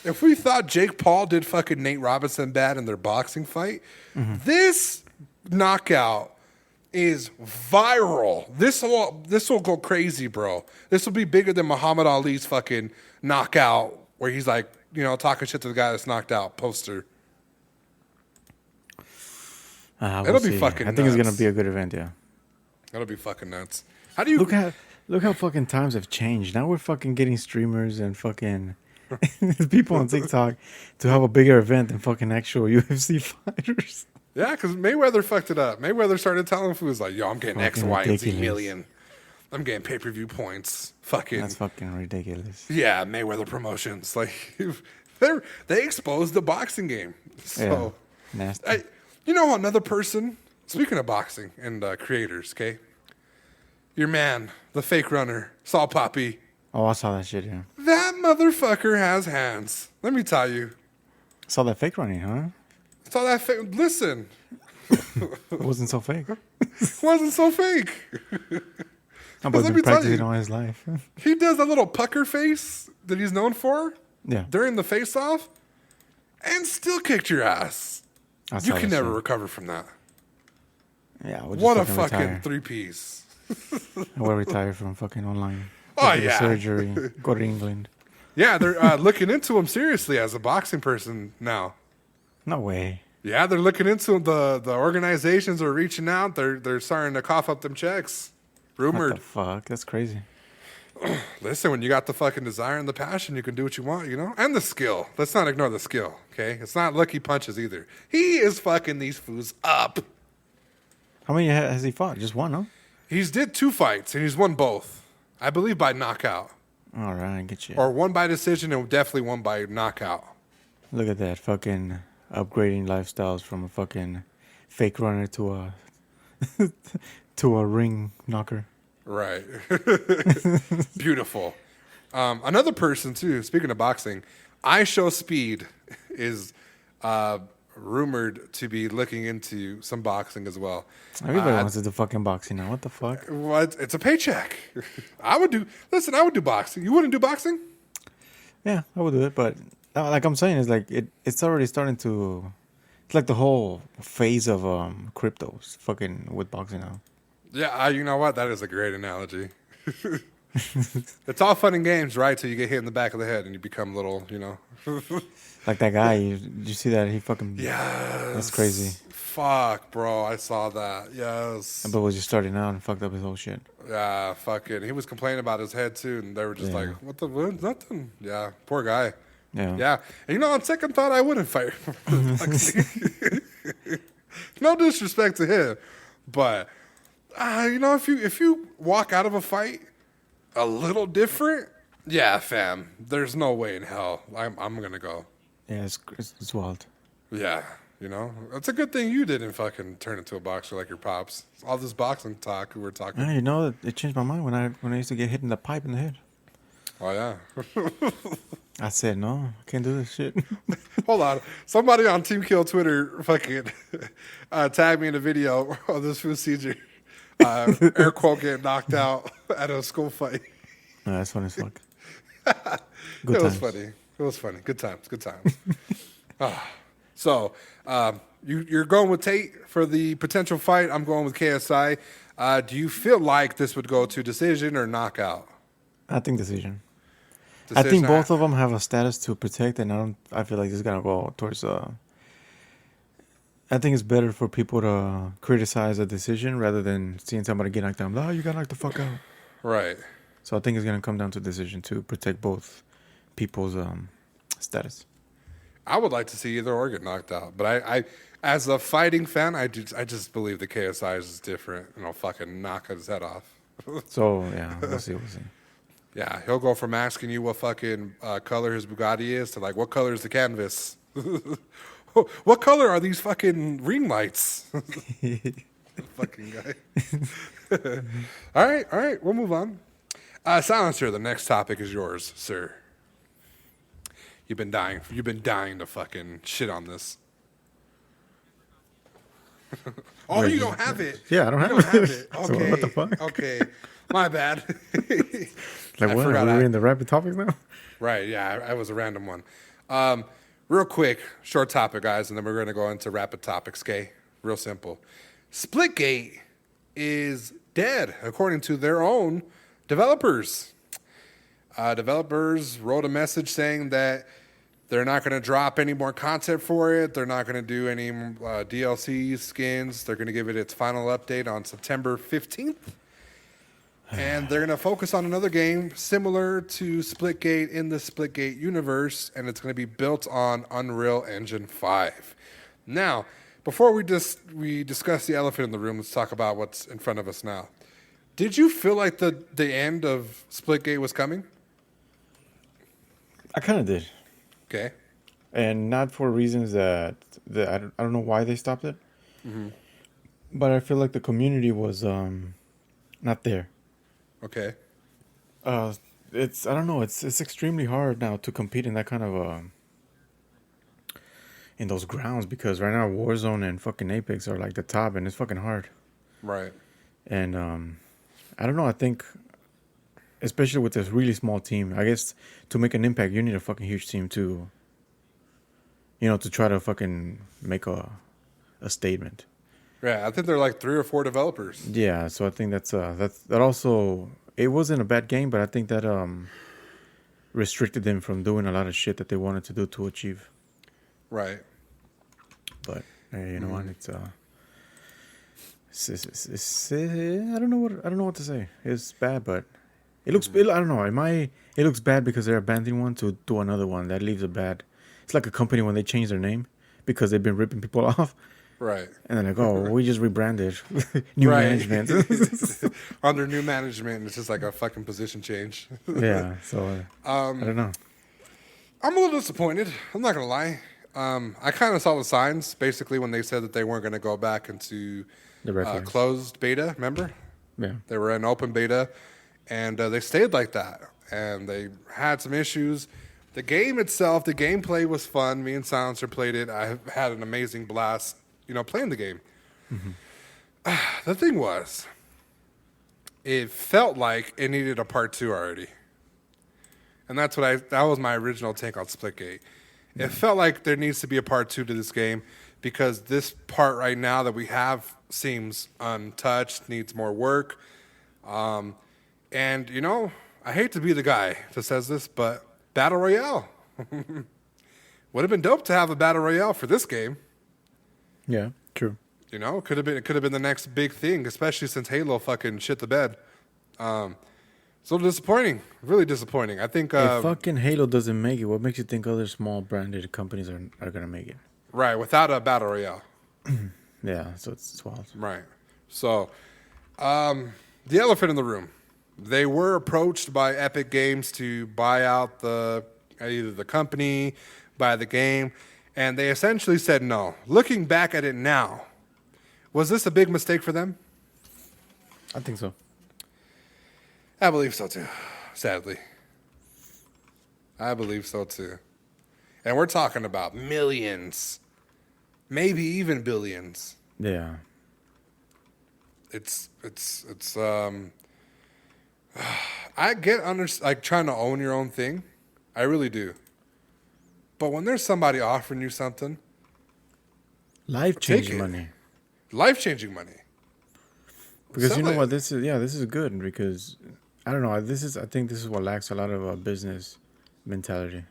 If we thought Jake Paul did fucking Nate Robinson bad in their boxing fight, this knockout is viral. This will go crazy, bro. This will be bigger than Muhammad Ali's fucking knockout where he's like, talking shit to the guy that's knocked out poster. We'll It'll be see. fucking I think it's nuts. gonna be a good event, yeah. It'll be fucking nuts. How do you Look how fucking times have changed. Now we're fucking getting streamers and fucking people on TikTok to have a bigger event than fucking actual UFC fighters. Yeah, because Mayweather fucked it up. Mayweather started telling fools like, yo, I'm getting X, Fucking Y, and Z ridiculous. million. I'm getting pay-per-view points. Fucking. That's fucking ridiculous. Yeah, Mayweather Promotions. Like, they exposed the boxing game. So, Yeah. Nasty. Another person, speaking of boxing and creators, okay? Your man, the fake runner, Saul Poppy. Oh, I saw that shit, yeah. That motherfucker has hands. Let me tell you. Saw that fake running, huh? Saw that fake. Listen, It wasn't so fake. wasn't so fake. How about Let been me tell practicing you. all his life? He does that little pucker face that he's known for Yeah. during the face-off and still kicked your ass. I You saw can that never shit. recover from that. Yeah, we'll just What a fucking fucking retire. three-piece. We'll retire from fucking online. Oh, Go to the yeah. surgery. Go to England. Yeah, they're looking into him seriously as a boxing person now. No way. Yeah, they're looking into him. The organizations are reaching out. They're starting to cough up them checks. What Rumored. the fuck? That's crazy. Listen, when you got the fucking desire and the passion, you can do what you want, And the skill. Let's not ignore the skill, okay? It's not lucky punches either. He is fucking these fools up. How many has he fought? Just one, huh? He's did 2 fights, and he's won both. I believe by knockout. All right, I get you. Or one by decision and definitely one by knockout. Look at that fucking upgrading lifestyles from a fucking fake runner to a to a ring knocker. Right. Beautiful. Another person, too, speaking of boxing, I Show Speed is rumored to be looking into some boxing as well. Everybody wants to do fucking boxing now. What the fuck? What? It's a paycheck. I would do boxing. You wouldn't do boxing? Yeah, I would do it, but like I'm saying, it's like it's already starting to. It's like the whole phase of cryptos fucking with boxing now. Yeah, you know what? That is a great analogy. It's all fun and games, right? Till you get hit in the back of the head and you become little, Like that guy, you see that he fucking Yes. That's crazy. Fuck, bro. I saw that. Yes. but was just starting out and fucked up his whole shit. Yeah, fucking. He was complaining about his head, too, and they were just Yeah. like, what? Nothing. Yeah, poor guy. Yeah. Yeah. And you know, on second thought, I wouldn't fight Foxy. No disrespect to him, but you know, if you walk out of a fight a little different, yeah, fam, there's no way in hell I'm gonna go. Yeah, it's wild. Yeah, you know, it's a good thing you didn't fucking turn into a boxer like your pops. All this boxing talk we were talking. Yeah, you know, it changed my mind when I used to get hit in the pipe in the head. Oh yeah. I said no, I can't do this shit. Hold on. Somebody on Team Kill Twitter fucking tagged me in a video of this procedure. Air quote getting knocked out at a school fight. No, that's funny as fuck. It was funny. It was funny. Good times. Good times. So you're going with Tate for the potential fight. I'm going with KSI. Do you feel like this would go to decision or knockout? I think decision. I think both of them have a status to protect, and I feel like this is gonna go towards. I think it's better for people to criticize a decision rather than seeing somebody get knocked down. Oh, you got knocked the fuck out. Right. So I think it's gonna come down to decision to protect both people's status. I would like to see either or get knocked out, but I as a fighting fan, I just believe the KSI is different, and I'll fucking knock his head off. So yeah, we'll see. Yeah, he'll go from asking you what fucking color his Bugatti is to like, what color is the canvas? What color are these fucking ring lights? Fucking guy. All right, we'll move on. Silencer, the next topic is yours, sir. You've been dying to fucking shit on this. Oh, you don't have it. Yeah, I don't have it. Okay. So what the fuck? Okay. My bad. Like what? Are we in the rapid topics now? Right, yeah, I was a random one. Real quick, short topic, guys, and then we're going to go into rapid topics, okay? Real simple. Splitgate is dead, according to their own developers. Developers wrote a message saying that they're not going to drop any more content for it. They're not going to do any DLC skins. They're going to give it its final update on September 15th. And they're going to focus on another game similar to Splitgate in the Splitgate universe, and it's going to be built on Unreal Engine 5. Now, before we discuss the elephant in the room, let's talk about what's in front of us now. Did you feel like the end of Splitgate was coming? I kind of did. Okay. And not for reasons that I don't know why they stopped it. Mm-hmm. But I feel like the community was not there. Okay. It's I don't know. It's extremely hard now to compete in that kind of in those grounds because right now Warzone and fucking Apex are like the top, and it's fucking hard. Right. And I don't know. I think, especially with this really small team, I guess to make an impact, you need a fucking huge team to, to try to fucking make a statement. Yeah, I think they're like 3 or 4 developers. Yeah, so I think that also it wasn't a bad game, but I think that restricted them from doing a lot of shit that they wanted to do to achieve. Right. But hey, you know what? It's I don't know what to say. It's bad, but it looks. I don't know. It looks bad because they're abandoning one to do another one. That leaves a bad. It's like a company when they change their name because they've been ripping people off. Right. And then like, oh, we just rebranded. New management. Under new management, it's just like a fucking position change. Yeah. So I don't know. I'm a little disappointed. I'm not gonna lie. I kind of saw the signs basically when they said that they weren't going to go back into closed beta. Remember? Yeah. They were in open beta, and they stayed like that. And they had some issues. The game itself, the gameplay was fun. Me and Silencer played it. I had an amazing blast, playing the game. Mm-hmm. The thing was, it felt like it needed a part 2 already. And that was my original take on Splitgate. It felt like there needs to be a part 2 to this game because this part right now that we have seems untouched, needs more work. And, I hate to be the guy that says this, but Battle Royale. Would have been dope to have a Battle Royale for this game. Yeah, true. It could have been the next big thing, especially since Halo fucking shit the bed. So disappointing. Really disappointing. I think If fucking Halo doesn't make it, what makes you think other small branded companies are gonna make it? right, without a battle royale. Yeah, so it's wild. Right. So the elephant in the room. They were approached by Epic Games to buy out either the company, buy the game, and they essentially said no. Looking back at it now, was this a big mistake for them? I think so. I believe so too, sadly. I believe so too. And we're talking about millions, maybe even billions. Yeah. It's I get like trying to own your own thing. I really do. But when there's somebody offering you something, Life-changing Take it. money. life-changing money. Because you know Sell what it. this is? Yeah, this is good because I don't know. I think this is what lacks a lot of business mentality.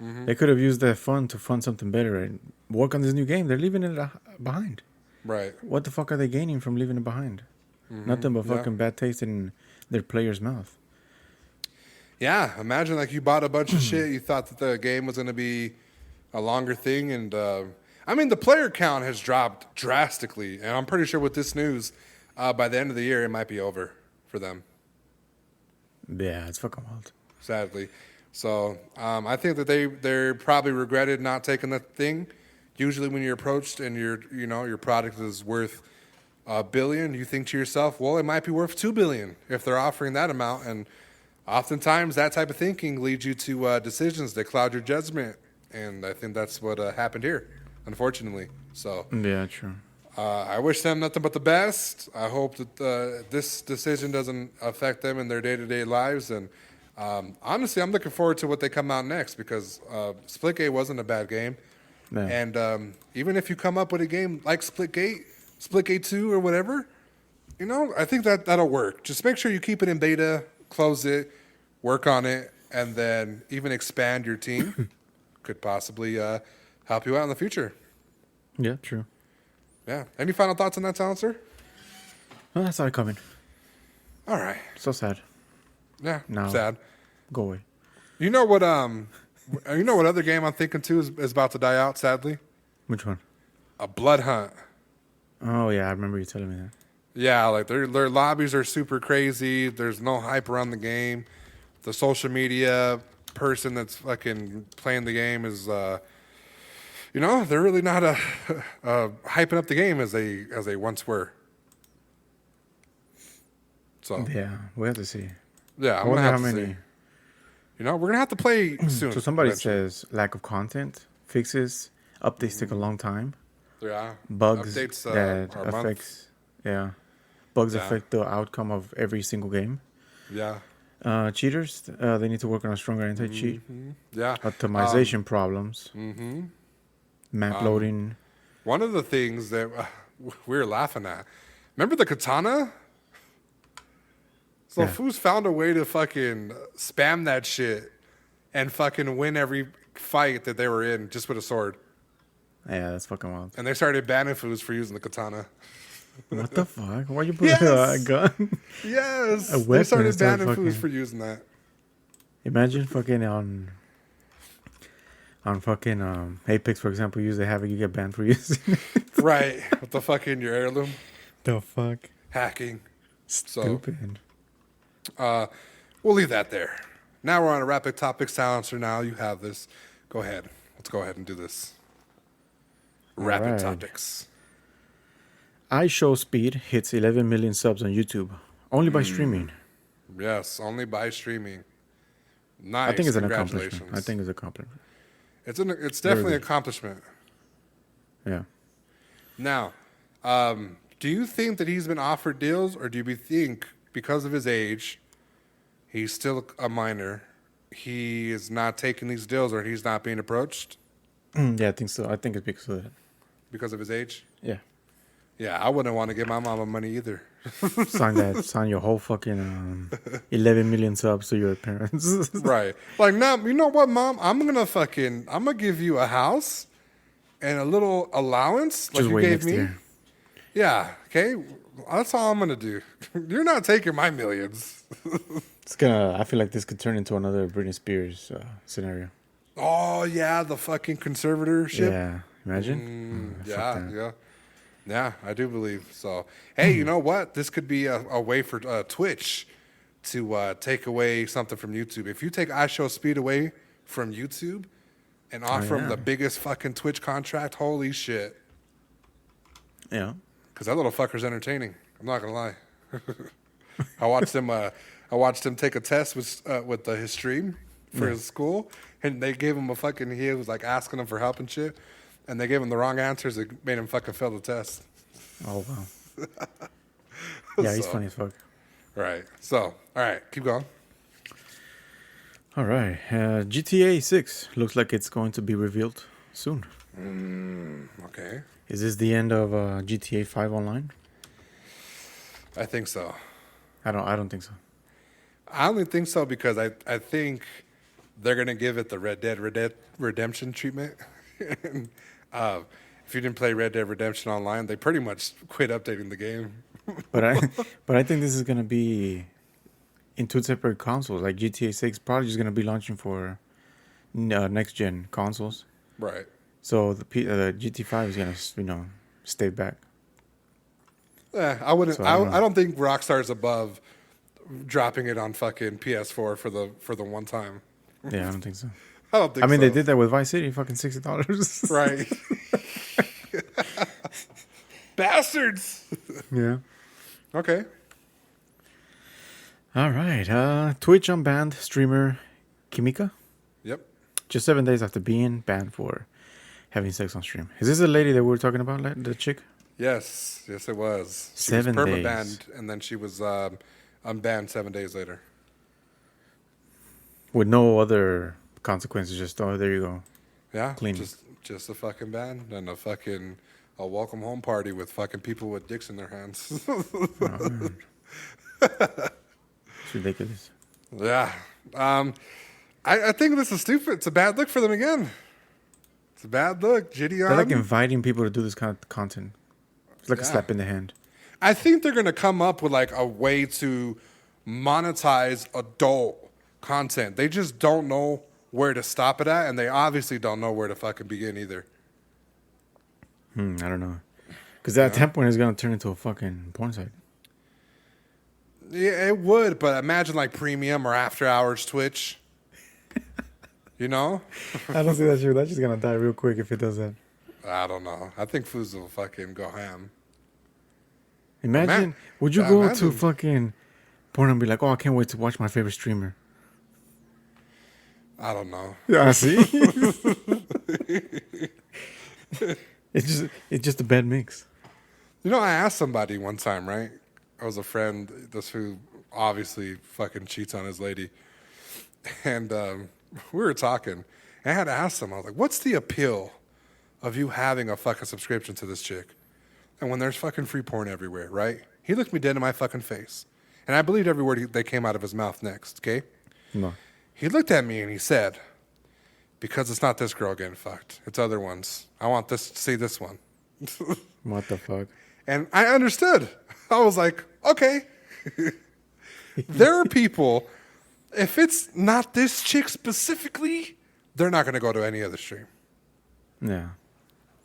They could have used that fund to fund something better and work on this new game. They're leaving it behind. Right. What the fuck are they gaining from leaving it behind? Nothing but Yeah. fucking bad taste in their players' mouth. Yeah, imagine like you bought a bunch of shit. You thought that the game was going to be a longer thing, and I mean the player count has dropped drastically, and I'm pretty sure with this news, by the end of the year, it might be over for them. Yeah, it's fucking wild. Sadly, so I think that they're probably regretted not taking the thing. Usually, when you're approached and your product is worth $1 billion, you think to yourself, well, it might be worth $2 billion if they're offering that amount, and oftentimes, that type of thinking leads you to decisions that cloud your judgment, and I think that's what happened here, unfortunately. So Yeah, true. I wish them nothing but the best. I hope that this decision doesn't affect them in their day-to-day lives, and honestly, I'm looking forward to what they come out next because Splitgate wasn't a bad game, No. and even if you come up with a game like Splitgate 2 or whatever, I think that'll work. Just make sure you keep it in beta. Close it, work on it, and then even expand your team could possibly help you out in the future. Yeah, true. Yeah. Any final thoughts on that, Silencer? Well, that's not coming. All right. So sad. Yeah. No. Sad. Go away. You know what? You know what other game I'm thinking too is about to die out. Sadly, Which one? a Blood Hunt. Oh yeah, I remember you telling me that. Yeah, like their lobbies are super crazy. There's no hype around the game. The social media person that's fucking playing the game is, they're really not hyping up the game as they once were. So Yeah, we have to see. yeah, I'm I gonna wonder have how to many. see. We're gonna have to play soon. So somebody eventually. says lack of content, fixes, updates take a long time, Yeah, bugs updates that are a month. affects. Yeah, bugs Yeah. affect the outcome of every single game. Yeah, Cheaters, they need to work on a stronger anti-cheat. yeah. Optimization problems. Map loading. One of the things that we were laughing at. Remember the katana? So Yeah. Foos found a way to fucking spam that shit and fucking win every fight that they were in just with a sword. Yeah, that's fucking wild. And they started banning Foos for using the katana. What the fuck? Why you putting a Yes! gun? Yes, A they weapon started instead of banning Foos fucking- for using that. Imagine fucking on fucking Apex, for example, use the Havoc, you get banned for using it. Right, with the fucking your heirloom The fuck? hacking. Stupid. We'll leave that there. Now we're on a rapid topic silencer. Now you have this. Go ahead. Let's go ahead and do this. Rapid right. topics. iShow Speed hits 11 million subs on YouTube only by streaming. Yes, only by streaming. Nice. I think it's an Congratulations. accomplishment. I think it's an accomplishment. It's definitely an accomplishment. Yeah. Now, do you think that he's been offered deals, or do you think because of his age, he's still a minor, he is not taking these deals, or he's not being approached Yeah, I think so. I think it's because of that. because of his age? Yeah. Yeah, I wouldn't want to give my mama money either. Sign your whole fucking 11 million subs to your parents. Right. Like, now, you know what, Mom? I'm gonna give you a house and a little allowance like Just you wait gave next me. year. Yeah. Okay. That's all I'm gonna do. You're not taking my millions. I feel like this could turn into another Britney Spears scenario. Oh yeah, the fucking conservatorship. Yeah, imagine. Fuck Yeah, that. yeah. Yeah, I do believe so. Hey, you know what? This could be a way for Twitch to take away something from YouTube. If you take I Show Speed away from YouTube and offer them the biggest fucking Twitch contract, holy shit. Yeah. Because that little fucker's entertaining. I'm not gonna lie. I watched him take a test with his stream for his school, and they gave him he was like asking him for help and shit, and they gave him the wrong answers. It made him fucking fail the test. Oh wow. Yeah, he's funny as fuck. Right. So, all right, keep going. All right. GTA 6 looks like it's going to be revealed soon. Okay. Is this the end of GTA 5 Online? I think so. I don't think so. I only think so because I think they're gonna give it the Red Dead Redemption treatment. If you didn't play Red Dead Redemption Online, they pretty much quit updating the game. But I think this is gonna be in two separate consoles. Like GTA 6 probably just gonna be launching for next gen consoles. Right. So the GT5 is gonna stay back. Yeah, I wouldn't. So I don't think Rockstar's above dropping it on fucking PS4 for the one time. Yeah, I don't think so. I don't think. I mean, so. they did that with Vice City, fucking $60. Right. Bastards. Yeah. Okay. All right. Twitch unbanned streamer Kimika Yep. just 7 days after being banned for having sex on stream. Is this the lady that we were talking about, the chick? Yes, it was. She 7 was days. perma-banned, and then she was unbanned 7 days later. With no other consequences, just, oh, there you go. Yeah, Clean. just a fucking ban and a welcome home party with fucking people with dicks in their hands. It's ridiculous. Yeah, I think this is stupid. It's a bad look for them again. It's a bad look, Gideon. They're like inviting people to do this kind of content. It's like a slap in the hand. I think they're gonna come up with like a way to monetize adult content. They just don't know where to stop it at, and they obviously don't know where to fucking begin either. I don't know. Because at that point, it's going to turn into a fucking porn site. Yeah, it would, but imagine like premium or after hours Twitch. You know? I don't see that shit. That's just going to die real quick if it does that. I don't know. I think Foos will fucking go ham. Imagine, would you go to imagine. fucking porn and be like, oh, I can't wait to watch my favorite streamer? I don't know. Yeah, I see. It's just a bad mix. You know, I asked somebody one time, right? I was a friend, this who obviously fucking cheats on his lady. And we were talking. And I had to ask him, I was like, what's the appeal of you having a fucking subscription to this chick? And when there's fucking free porn everywhere, right? He looked me dead in my fucking face. And I believed every word that came out of his mouth next, okay? No. He looked at me and he said, because it's not this girl getting fucked. It's other ones. I want to see this one. What the fuck? And I understood. I was like, okay. There are people, if it's not this chick specifically, they're not going to go to any other stream. Yeah.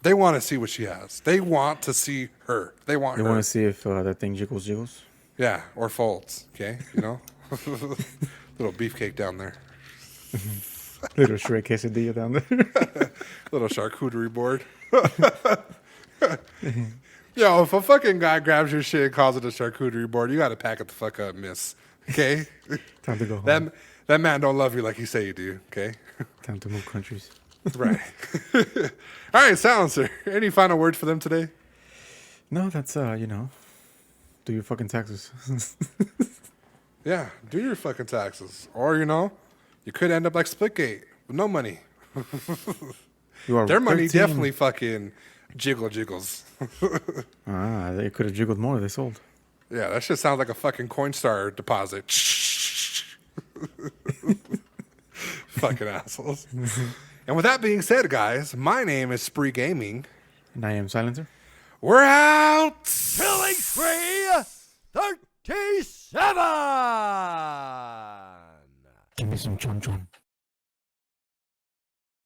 They want to see what she has. They want to see her. They want They her. want to see if that thing jiggles. Yeah, or folds, okay? You know? Little beefcake down there. Little Shrek quesadilla down there. Little charcuterie board. Yo, if a fucking guy grabs your shit and calls it a charcuterie board, you got to pack it the fuck up, miss. Okay? Time to go home. That man don't love you like you say you do, okay? Time to move countries. Right. All right, Silencer. Any final words for them today? No, that's, do your fucking taxes. Yeah, do your fucking taxes. Or, you could end up like Splitgate with no money. You are Their money 13. definitely fucking jiggles. They could have jiggled more. They sold. Yeah, that shit sounds like a fucking Coinstar deposit. Fucking assholes. And with that being said, guys, my name is Spree Gaming. And I am Silencer. We're out. Killing spree 37. Give me some chon chon.